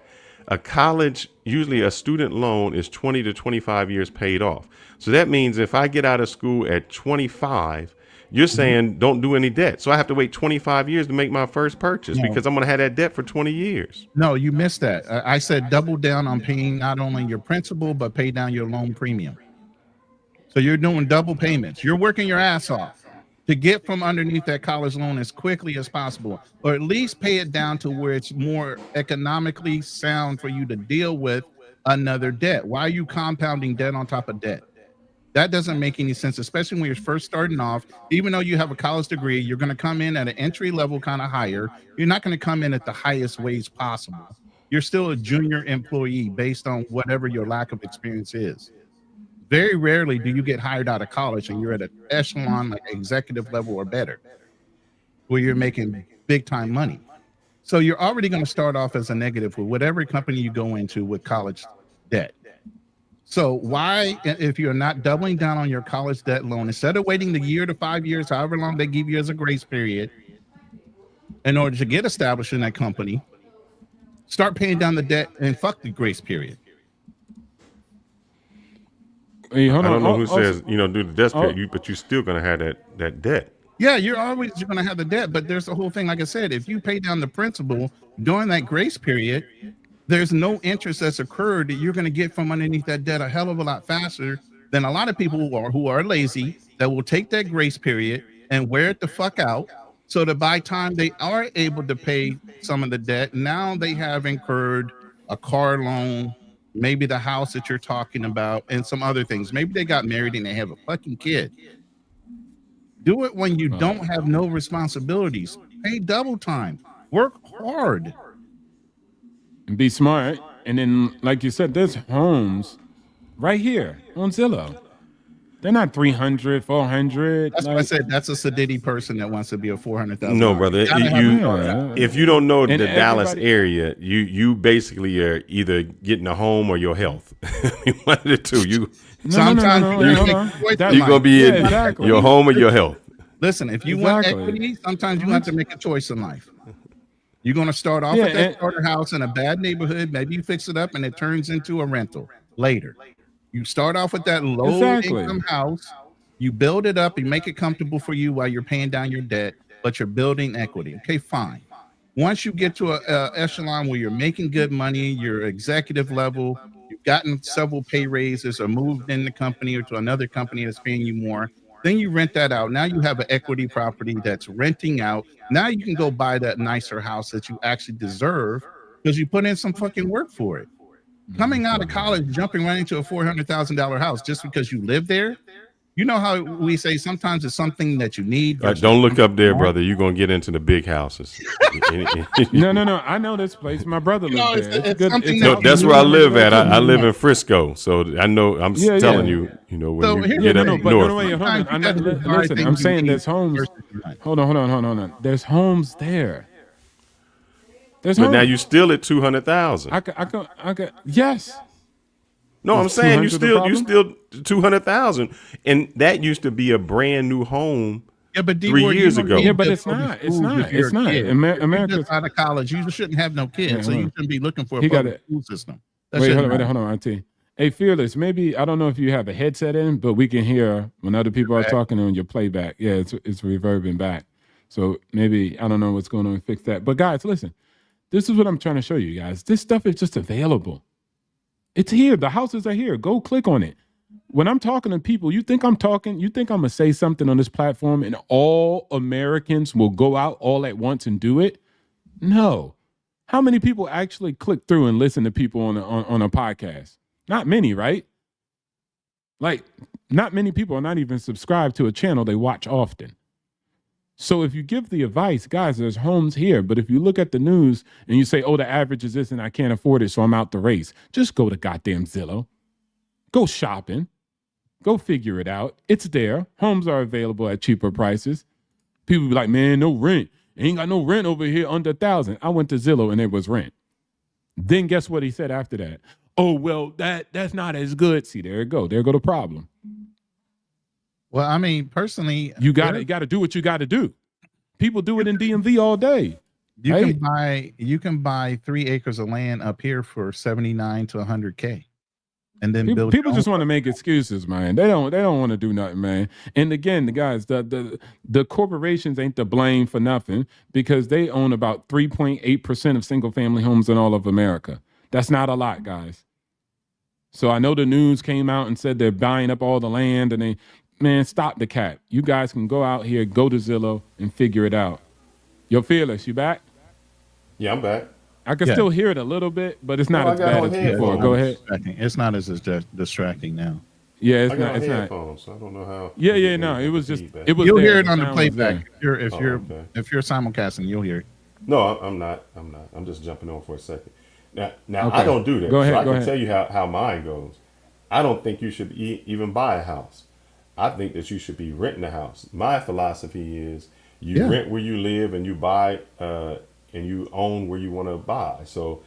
usually a student loan is 20 to 25 years paid off. So that means if I get out of school at 25, you're saying don't do any debt. So I have to wait 25 years to make my first purchase because I'm going to have that debt for 20 years. No, you missed that. I said double down on paying not only your principal, but pay down your loan premium. So you're doing double payments. You're working your ass off to get from underneath that college loan as quickly as possible, or at least pay it down to where it's more economically sound for you to deal with another debt. Why are you compounding debt on top of debt? That doesn't make any sense, especially when you're first starting off. Even though you have a college degree, you're going to come in at an entry level kind of higher. You're not going to come in at the highest wage possible. You're still a junior employee based on whatever your lack of experience is. Very rarely do you get hired out of college and you're at an echelon like executive level or better, where you're making big time money. So you're already going to start off as a negative with whatever company you go into with college debt. So why, if you're not doubling down on your college debt loan, instead of waiting the year to 5 years, however long they give you as a grace period, in order to get established in that company, start paying down the debt and fuck the grace period. Hey, I don't know who says, do the debt period, but you're still going to have that debt. Yeah, you're always going to have the debt, but there's the whole thing. Like I said, if you pay down the principal during that grace period, there's no interest that's occurred that you're going to get from underneath that debt a hell of a lot faster than a lot of people who are lazy that will take that grace period and wear it the fuck out. So that by the time they are able to pay some of the debt, now they have incurred a car loan, maybe the house that you're talking about, and some other things. Maybe they got married and they have a fucking kid. Do it when you don't have no responsibilities. Pay double time. Work hard. And be smart. And then, like you said, there's homes right here on Zillow. They're not 300, 400. That's what I said. That's a Sadiddy person that wants to be a 400,000. No, brother. If you don't know the Dallas area, you basically are either getting a home or your health. One of the two. You're gonna be in your home or your health. Listen, if you want equity, sometimes you have to make a choice in life. You're gonna start off with that starter house in a bad neighborhood. Maybe you fix it up and it turns into a rental later. You start off with that low income house, you build it up, you make it comfortable for you while you're paying down your debt, but you're building equity. Okay, fine. Once you get to a echelon where you're making good money, you're executive level, you've gotten several pay raises or moved in the company or to another company that's paying you more, then you rent that out. Now you have an equity property that's renting out. Now you can go buy that nicer house that you actually deserve because you put in some fucking work for it. Coming out of college, jumping right into a $400,000 house just because you live there. You know how we say sometimes it's something that you need. Don't look up there, brother. You're going to get into the big houses. No. I know this place. My brother lives there. It's good. No, that's where I live at. I live in Frisco. So I know, I'm telling you, when you get up north. Listen, I'm saying there's homes. Hold on. There's homes there. But now you still at 200,000. I could. Yes. No, I'm saying you still 200,000, and that used to be a brand new home. Yeah, but 3 years ago. Yeah, but it's not. America's out of college. You shouldn't have no kids, so you shouldn't be looking for a public school system. Wait, hold on, Auntie. Hey, Fearless, maybe I don't know if you have a headset in, but we can hear when other people are talking on your playback. Yeah, it's reverbing back. So maybe I don't know what's going on. Fix that. But guys, listen. This is what I'm trying to show you guys. This stuff is just available. It's here. The houses are here. Go click on it. When I'm talking to people, you think I'm going to say something on this platform and all Americans will go out all at once and do it? No. How many people actually click through and listen to people on a podcast? Not many, right? Like, not many people are not even subscribed to a channel they watch often. So if you give the advice, guys, there's homes here. But if you look at the news and you say, oh, the average is this and I can't afford it, so I'm out the race, just go to goddamn Zillow. Go shopping. Go figure it out. It's there. Homes are available at cheaper prices. People be like, man, no rent. Ain't got no rent over here under 1,000. I went to Zillow and it was rent. Then guess what he said after that? Oh, well, that's not as good. See, there you go. There go the problem. Well, I mean, personally, you got to do what you got to do. People do it in DMV all day. You can buy 3 acres of land up here for 79 to 100K, and then people just want to make excuses, man. They don't want to do nothing, man. And again, the guys, the corporations ain't to blame for nothing because they own about 3.8% of single family homes in all of America. That's not a lot, guys. So I know the news came out and said they're buying up all the land and man, stop the cap. You guys can go out here, go to Zillow, and figure it out. Yo, Fearless, you back? Yeah, I'm back. I can still hear it a little bit, but it's not as bad as before. Go ahead. It's not as distracting now. Yeah, it's not. So I don't know how. Yeah. No, it was just. It was. You'll hear it on the playback. If you're simulcasting, you'll hear it. No, I'm not. I'm just jumping on for a second. Now, okay. I don't do that. Go ahead. So I can tell you how mine goes. I don't think you should even buy a house. I think that you should be renting a house. My philosophy is you rent where you live and you buy and you own where you want to buy. So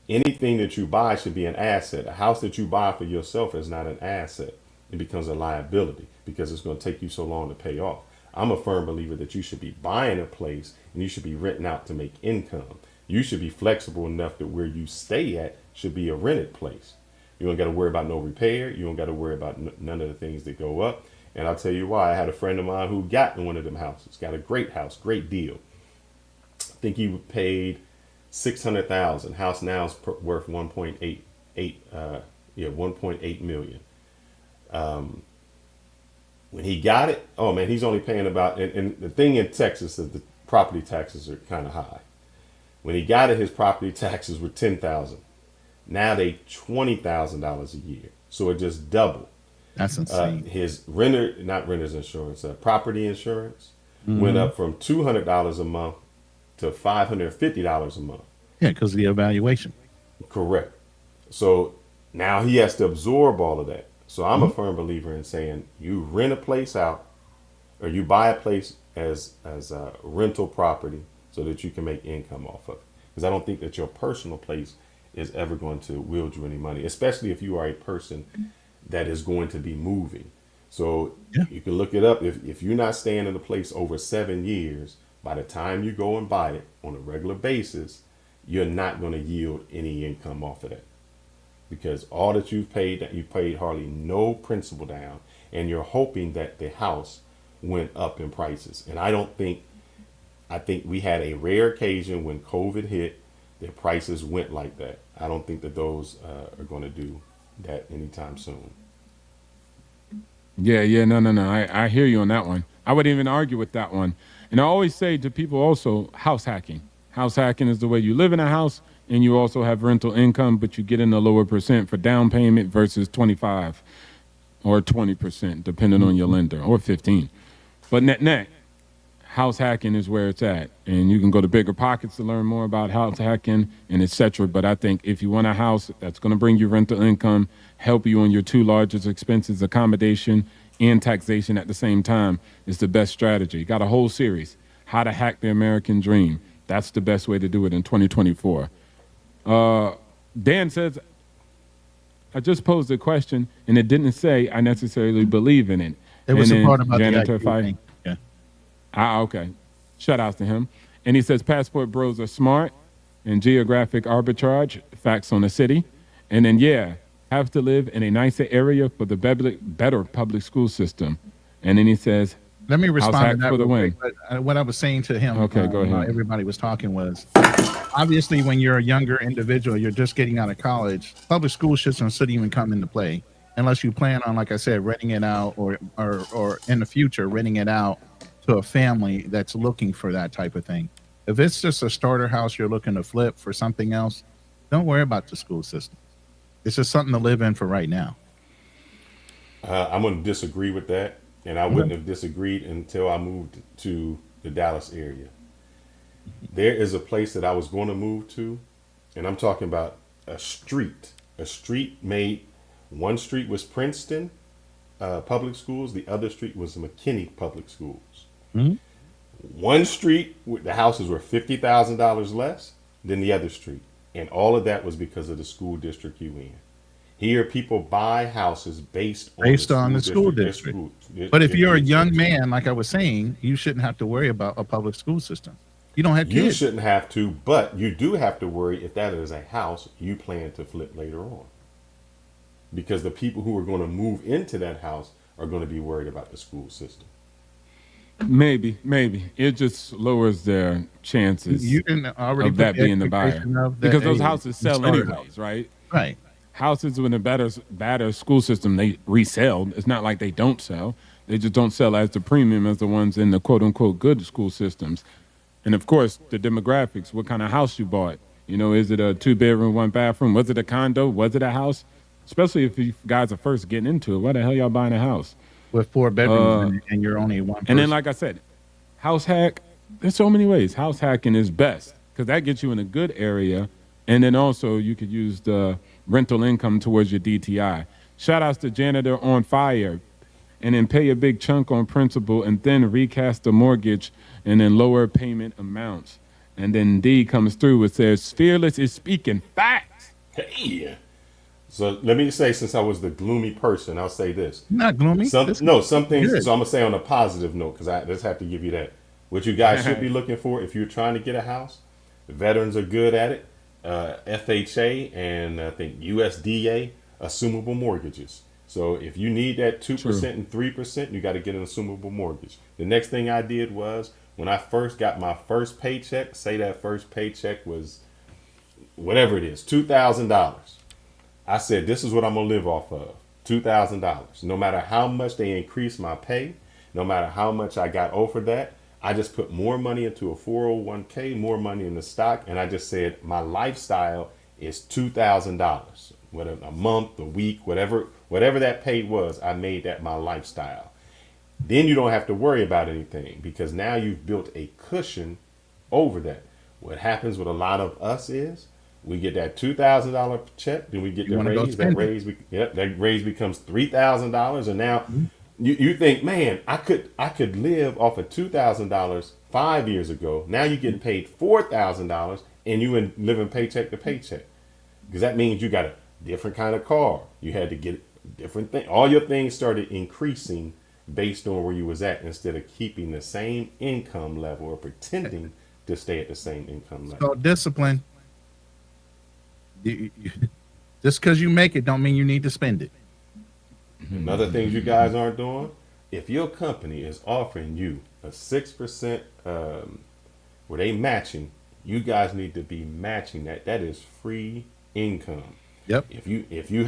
anything that you buy should be an asset. A house that you buy for yourself is not an asset. It becomes a liability because it's going to take you so long to pay off. I'm a firm believer that you should be buying a place and you should be renting out to make income. You should be flexible enough that where you stay at should be a rented place. You don't got to worry about no repair. You don't got to worry about none of the things that go up. And I'll tell you why. I had a friend of mine who got in one of them houses. Got a great house, great deal. I think he paid $600,000. House now is worth 1.8 million. When he got it, oh man, he's only paying about. And the thing in Texas is the property taxes are kind of high. When he got it, his property taxes were $10,000. Now they $20,000 a year. So it just doubled. That's insane. His renter's insurance, property insurance went up from $200 a month to $550 a month. Yeah, because of the evaluation. Correct. So now he has to absorb all of that. So I'm a firm believer in saying you rent a place out or you buy a place as a rental property so that you can make income off of it. Because I don't think that your personal place is ever going to wield you any money, especially if you are a person that is going to be moving. So you can look it up. If you're not staying in a place over 7 years, by the time you go and buy it on a regular basis, you're not going to yield any income off of that. Because all that you've paid hardly no principal down, and you're hoping that the house went up in prices. And I think we had a rare occasion when COVID hit, the prices went like that. I don't think that those are going to do that anytime soon. Yeah, no. I hear you on that one. I wouldn't even argue with that one. And I always say to people also, house hacking. House hacking is the way you live in a house and you also have rental income, but you get in a lower percent for down payment versus 25 or 20%, depending on your lender, or 15. But net, house hacking is where it's at. And you can go to Bigger Pockets to learn more about house hacking and etc. But I think if you want a house that's going to bring you rental income, help you on your two largest expenses, accommodation and taxation at the same time, is the best strategy. Got a whole series, How to Hack the American Dream. That's the best way to do it in 2024. Dan says, I just posed a question and it didn't say I necessarily believe in it. It was a part about Janitor the IQ thing. Yeah. Okay. Shout outs to him. And he says passport bros are smart and geographic arbitrage, facts on the city. And then, have to live in a nicer area for the better public school system. And then he says, let me respond to that for the real win. quick. But what I was saying to him, Okay, go ahead. everybody was talking was, obviously when you're a younger individual, you're just getting out of college, public school systems shouldn't even come into play unless you plan on, like I said, renting it out or in the future, renting it out to a family that's looking for that type of thing. If it's just a starter house you're looking to flip for something else, don't worry about the school system. It's just something to live in for right now. I'm going to disagree with that. And I wouldn't have disagreed until I moved to the Dallas area. There is a place that I was going to move to, and I'm talking about a street made, one street was Princeton public schools, the other street was McKinney public schools. One street, the houses were $50,000 less than the other street. And all of that was because of the school district you in. Here, people buy houses based on the school district. But if you're a young man, like I was saying, you shouldn't have to worry about a public school system. You don't have kids. You shouldn't have to, but you do have to worry if that is a house you plan to flip later on. Because the people who are going to move into that house are going to be worried about the school system. Maybe. It just lowers their chances you can already of that being the buyer. Because those houses sell anyways, right? Right. Houses with a better school system, they resell. It's not like they don't sell. They just don't sell as the premium as the ones in the quote-unquote good school systems. And, of course, the demographics, what kind of house you bought. You know, is it a 2-bedroom, 1-bathroom? Was it a condo? Was it a house? Especially if you guys are first getting into it. Why the hell y'all buying a house? With 4 bedrooms and you're only one person. And then, like I said, house hack, there's so many ways. House hacking is best because that gets you in a good area. And then also you could use the rental income towards your DTI. Shout outs to Janitor on Fire. And then pay a big chunk on principal and then recast the mortgage and then lower payment amounts. And then D comes through. It says, Fearless is speaking facts. Hey. So let me say, since I was the gloomy person, I'll say this. Not gloomy. Some things. Good. So I'm going to say on a positive note, because I just have to give you that. What you guys should be looking for if you're trying to get a house, the veterans are good at it. FHA and I think USDA, assumable mortgages. So if you need that 2% and 3%, you got to get an assumable mortgage. The next thing I did was when I first got my first paycheck, say that first paycheck was whatever it is, $2,000. I said, this is what I'm going to live off of, $2,000. No matter how much they increase my pay, no matter how much I got over that, I just put more money into a 401k, more money in the stock. And I just said, my lifestyle It's $2,000, whatever, a month, a week, whatever that pay was. I made that my lifestyle. Then you don't have to worry about anything because now you've built a cushion over that. What happens with a lot of us is we get that $2,000 check, then we get the raise. That raise becomes $3,000, and now you think, man, I could live off of $2,000 5 years ago. Now you're getting paid $4,000, and you living paycheck to paycheck, because that means you got a different kind of car. You had to get different thing. All your things started increasing based on where you was at, instead of keeping the same income level or pretending to stay at the same income level. So discipline. Just because you make it don't mean you need to spend it. Another things you guys aren't doing, if your company is offering you a 6% where they matching, you guys need to be matching that. That is free income. Yep. If you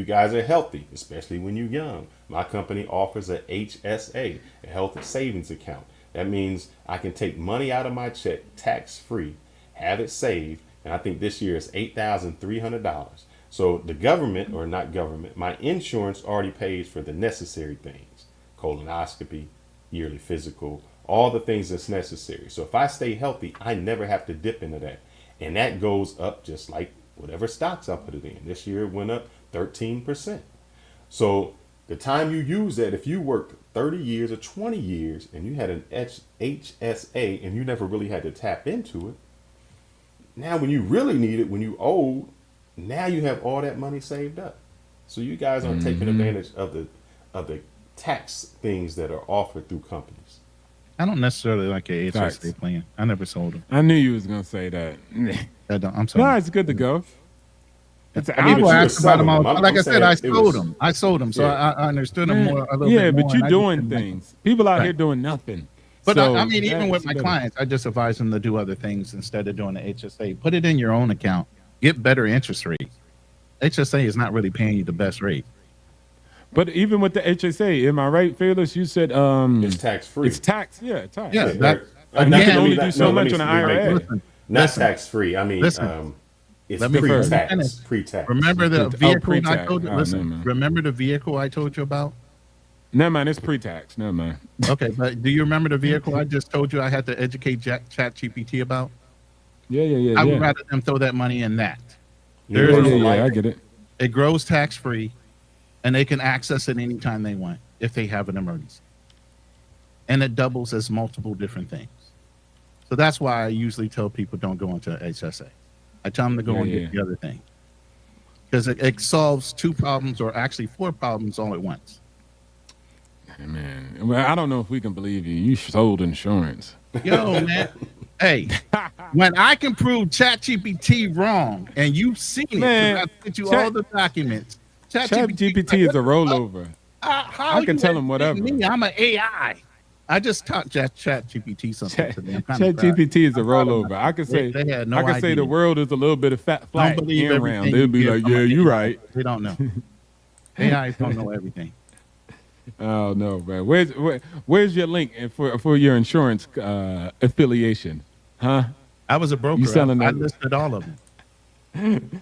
guys are healthy, especially when you're young. My company offers a HSA, a health savings account. That means I can take money out of my check tax free, have it saved, and I think this year is $8,300. So the government, or not government, my insurance already pays for the necessary things: colonoscopy, yearly physical, all the things that's necessary. So if I stay healthy, I never have to dip into that, and that goes up just like whatever stocks I put it in. This year it went up 13%. So the time you use that, if you worked 30 years or 20 years and you had an HSA and you never really had to tap into it, now when you really need it, when you old, now you have all that money saved up. So you guys aren't taking advantage of the tax things that are offered through companies. I don't necessarily like a HSA plan. I never sold them. I knew you was gonna say that. I'm sorry. No, it's good to go. People ask about them all. Like I said, I sold them. I sold them, so I understood them more. A little bit more, but you're doing things. People out here doing nothing. But I mean, even with my clients, I just advise them to do other things instead of doing the HSA. Put it in your own account. Get better interest rate. HSA is not really paying you the best rate. But even with the HSA, am I right, Fearless? You said it's tax free. It's tax, tax. Yeah, you can only do so much on the IRA. Not tax free. I mean, it's pre-tax. Pre-tax. Remember the vehicle I told you? Listen, remember the vehicle I told you about? Never mind, it's pre-tax. Never mind. Okay, but do you remember the vehicle I just told you I had to educate ChatGPT about? Yeah. I would rather them throw that money in that. I get it. It grows tax free, and they can access it anytime they want if they have an emergency. And it doubles as multiple different things. So that's why I usually tell people don't go into HSA. I tell them to go and get the other thing. Because it solves 2 problems, or actually 4 problems all at once. Man, well, I don't know if we can believe you. You sold insurance. Yo, man. Hey, when I can prove ChatGPT wrong, and you've seen it, man, I sent you all the documents. ChatGPT is a rollover. I can tell him whatever. Me, I'm an AI. I just taught ChatGPT something today. ChatGPT is a rollover. I can say say the world is a little bit of flat and round. They'll be like, yeah, you're right. They don't know. AIs don't know everything. Oh no, man. Where's your link for your insurance affiliation? Huh? I was a broker. You selling I listed all of them.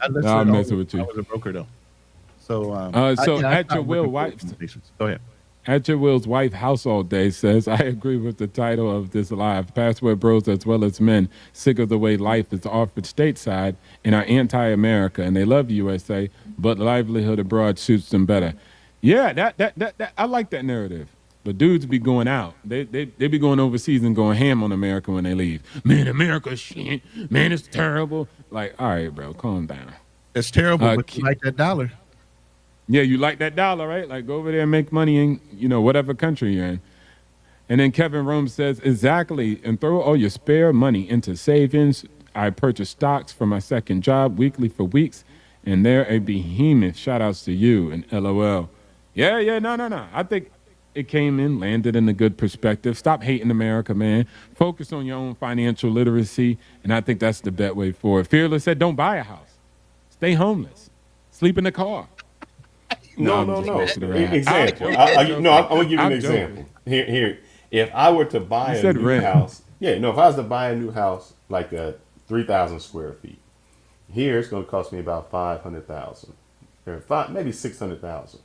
I'm messing with you. I was a broker though. So at your will, wife. Go ahead. At Your Will's wife house all day says, I agree with the title of this live. Password bros as well as men sick of the way life is offered stateside and are anti-America, and they love USA, but livelihood abroad suits them better. Yeah, that I like that narrative. But dudes be going out. They be going overseas and going ham on America when they leave. Man, America's shit. Man, it's terrible. Like, all right, bro, calm down. It's terrible, but you like that dollar. Yeah, you like that dollar, right? Like, go over there and make money in, whatever country you're in. And then Kevin Rome says, exactly, and throw all your spare money into savings. I purchase stocks for my second job weekly for weeks, and they're a behemoth. Shout outs to you and LOL. Yeah, no. I think it came in, landed in a good perspective. Stop hating America, man. Focus on your own financial literacy, and I think that's the bet way forward. Fearless said, don't buy a house. Stay homeless. Sleep in the car. No. Example. I'm gonna give you an example. Here. If I were to buy a new house, if I was to buy a new house like 3,000 square feet, Here it's going to cost me about 500,000, or maybe 600,000.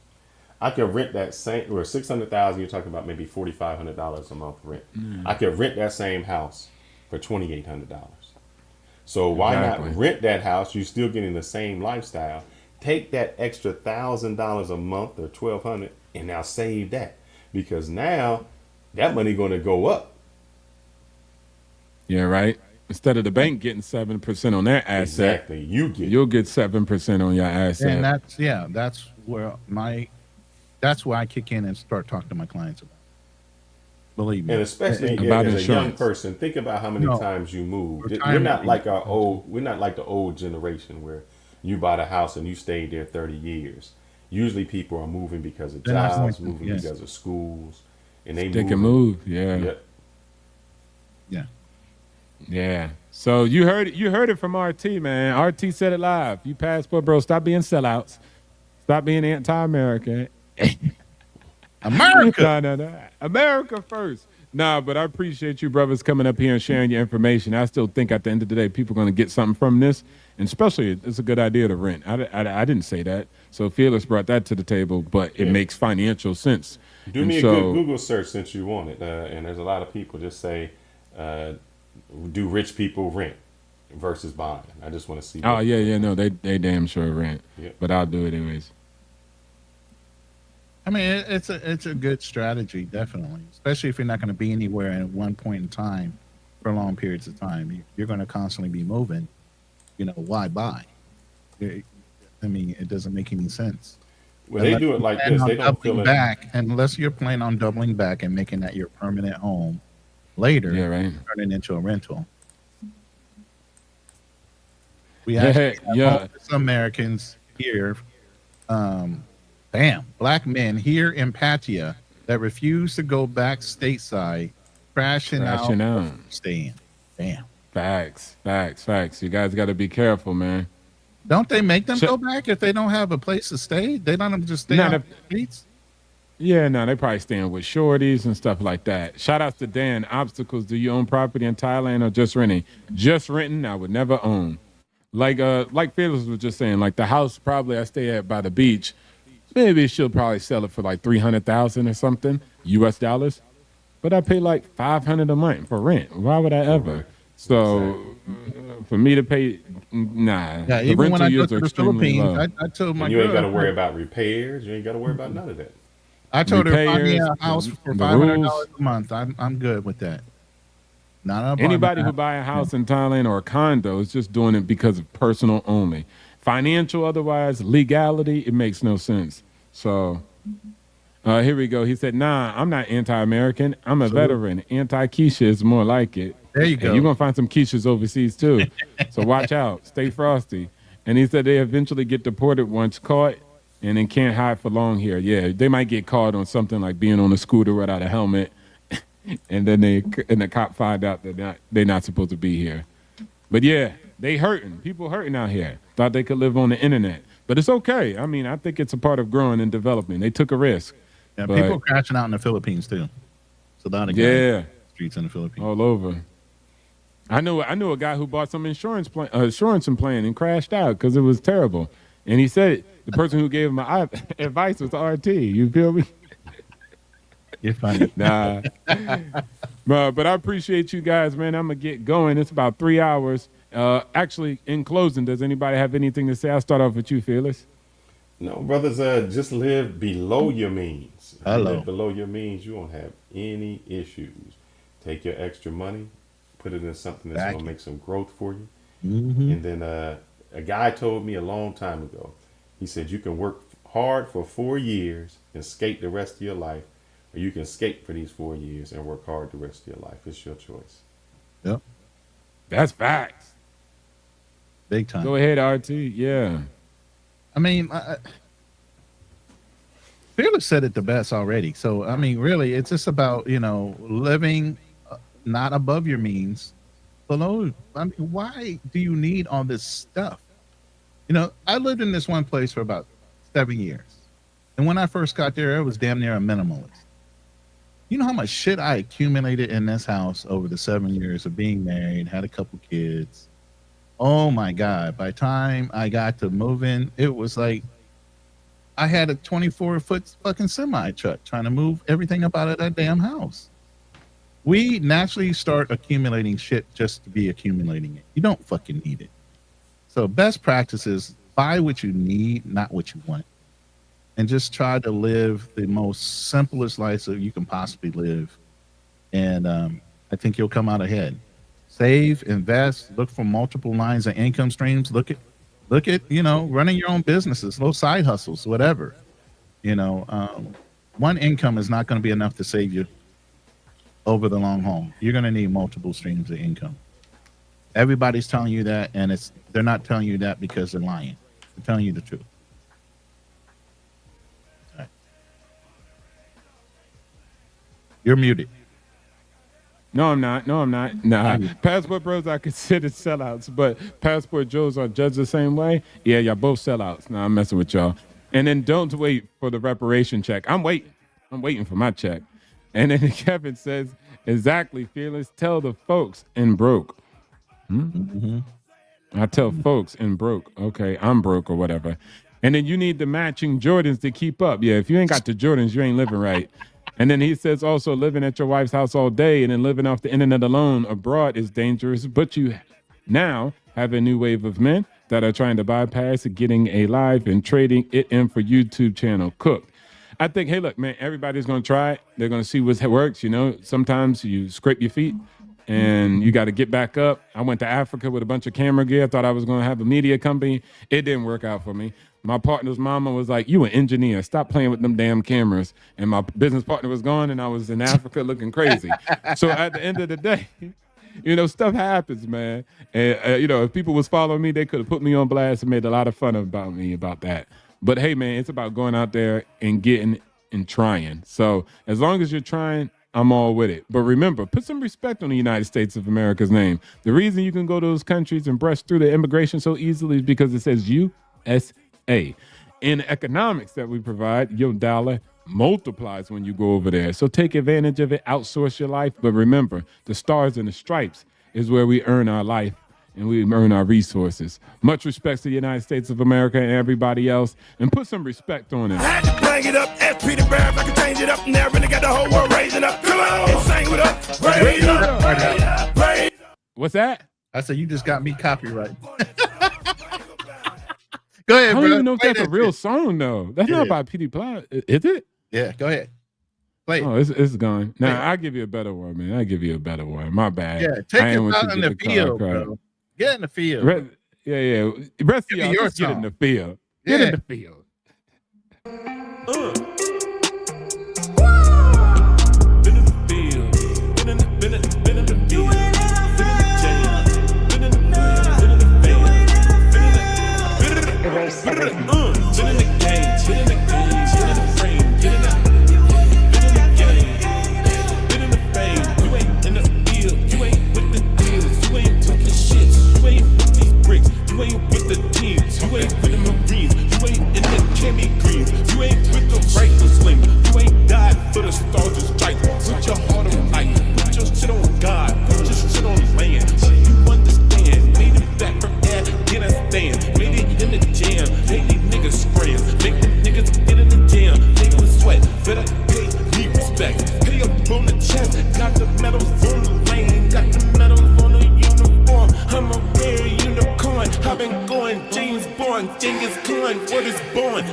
I could rent that same, or 600,000. You're talking about maybe $4,500 a month rent. I could rent that same house for $2,800. So why not rent that house? You're still getting the same lifestyle. Take that extra $1,000 a month or $1,200, and now save that, because now that money going to go up. Yeah, right. Instead of the bank getting 7% on their asset, exactly, you'll get 7% on your asset. And that's where I kick in and start talking to my clients about. Believe me. And especially as a young person, think about how many times you moved. We're not like the old generation where you bought a house and you stayed there 30 years. Usually people are moving because of jobs, moving because of schools, and they can move. Yeah. Yeah. So you heard it from RT, man. RT said it live. You passport, bro. Stop being sellouts. Stop being anti-American. America. No. America first. Nah, but I appreciate you brothers coming up here and sharing your information. I still think at the end of the day, people are going to get something from this. And especially, it's a good idea to rent. I didn't say that. So Fearless brought that to the table, but it makes financial sense. Do me a good Google search since you want it. And there's a lot of people just say, do rich people rent versus buying? I just want to see. Oh, yeah. No, they damn sure rent. Yeah. But I'll do it anyways. I mean, it's a good strategy, definitely, especially if you're not going to be anywhere at one point in time for long periods of time. You're going to constantly be moving. Why buy? I mean, it doesn't make any sense. Well, they do it like this. They don't feel back unless you're planning on doubling back and making that your permanent home later. Yeah, right. Turning into a rental. We have some Americans here. Black men here in Patia that refuse to go back stateside, crashing out. Staying. Damn. Facts. You guys got to be careful, man. Don't they make them go back if they don't have a place to stay? They don't just stay on the streets? Yeah, no, they probably staying with shorties and stuff like that. Shout out to Dan. Obstacles, do you own property in Thailand or just renting? Just renting, I would never own. Like Fearless was just saying, like the house probably I stay at by the beach, maybe she'll probably sell it for like $300,000 or something, US dollars. But I pay like $500 a month for rent. Why would I ever? So for me to pay, nah. Yeah, even when I go to the Philippines, I told my girl, you ain't got to worry about repairs. You ain't got to worry about none of that. I told her, find me a house for $500 a month. I'm good with that. Anybody who buy a house in Thailand or a condo is just doing it because of personal only. Financial, otherwise, legality, it makes no sense. So here we go. He said, nah, I'm not anti-American. I'm a veteran. Anti-Keisha is more like it. There you go. And you're going to find some Keishas overseas, too. So watch out. Stay frosty. And he said they eventually get deported once caught and then can't hide for long here. Yeah, they might get caught on something like being on a scooter without a helmet. And then the cop find out that they're not supposed to be here. But yeah, they hurting. People hurting out here. Thought they could live on the internet. But it's okay. I mean, I think it's a part of growing and developing. They took a risk. Yeah, people crashing out in the Philippines too. It's a lot of guys streets in the Philippines. All over. I knew a guy who bought some insurance and plan and crashed out because it was terrible. And he said the person who gave him advice was RT. You feel me? You're funny. Nah. But I appreciate you guys, man. I'm going to get going. It's about 3 hours. Actually, in closing, does anybody have anything to say? I'll start off with you, Fearless. No, brothers, just live below your means. Hello. Live below your means, you won't have any issues. Take your extra money, put it in something that's going to make some growth for you. Mm-hmm. And then a guy told me a long time ago, he said, you can work hard for 4 years and skate the rest of your life, or you can skate for these 4 years and work hard the rest of your life. It's your choice. Yep. That's facts. Big time. Go ahead, RT. Yeah. I mean, Fearless said it the best already. So, I mean, really, it's just about, living not above your means, below. I mean, why do you need all this stuff? I lived in this one place for about 7 years. And when I first got there, it was damn near a minimalist. You know how much shit I accumulated in this house over the 7 years of being married, had a couple kids. Oh my God. By the time I got to moving, it was like I had a 24-foot fucking semi truck trying to move everything up out of that damn house. We naturally start accumulating shit just to be accumulating it. You don't fucking need it. So best practice is buy what you need, not what you want. And just try to live the most simplest life that you can possibly live. And I think you'll come out ahead. Save, invest, look for multiple lines of income streams. Look at, running your own businesses, little side hustles, whatever. One income is not going to be enough to save you over the long haul. You're going to need multiple streams of income. Everybody's telling you that, and they're not telling you that because they're lying. They're telling you the truth. All right. You're muted. No, I'm not. Nah. Passport Bros I consider sellouts, but Passport Joes are judged the same way. Yeah, y'all both sellouts. Nah, I'm messing with y'all. And then don't wait for the reparation check. I'm waiting for my check. And then Kevin says, exactly, Fearless. Tell the folks in broke. Mm-hmm. I tell folks in broke. Okay, I'm broke or whatever. And then you need the matching Jordans to keep up. Yeah, if you ain't got the Jordans, you ain't living right. And then he says also living at your wife's house all day and then living off the internet alone abroad is dangerous. But you now have a new wave of men that are trying to bypass getting a live and trading it in for YouTube channel cooked. I think, hey, look, man, everybody's going to try it. They're going to see what works. Sometimes you scrape your feet and you got to get back up. I went to Africa with a bunch of camera gear. I thought I was going to have a media company. It didn't work out for me. My partner's mama was like, you an engineer. Stop playing with them damn cameras. And my business partner was gone, and I was in Africa looking crazy. So at the end of the day, stuff happens, man. And, if people was following me, they could have put me on blast and made a lot of fun about me about that. But, hey, man, it's about going out there and getting and trying. So as long as you're trying, I'm all with it. But remember, put some respect on the United States of America's name. The reason you can go to those countries and brush through the immigration so easily is because it says USA. In economics that we provide, your dollar multiplies when you go over there. So take advantage of it, outsource your life. But remember, the stars and the stripes is where we earn our life and we earn our resources. Much respect to the United States of America and everybody else, and put some respect on it. I had to bring it up, ask Peter Bear if I could change it up, and now really got the whole world raising up. Come on, sing with us, raise up, raise up. What's that? I said, you just got me copyright. Go ahead, I don't bro. even know if that's a real song, though. That's not by P.D. Ply. Is it? Yeah, go ahead. Play it. Oh, it's gone. Now, I'll give you a better one, man. I'll give you a better one. My bad. Yeah, take it out in the field, bro. Get in the field. Yeah. Rest of y'all, just get in the field. Get in the field. I've been going James Bond, Genghis Khan, what is born?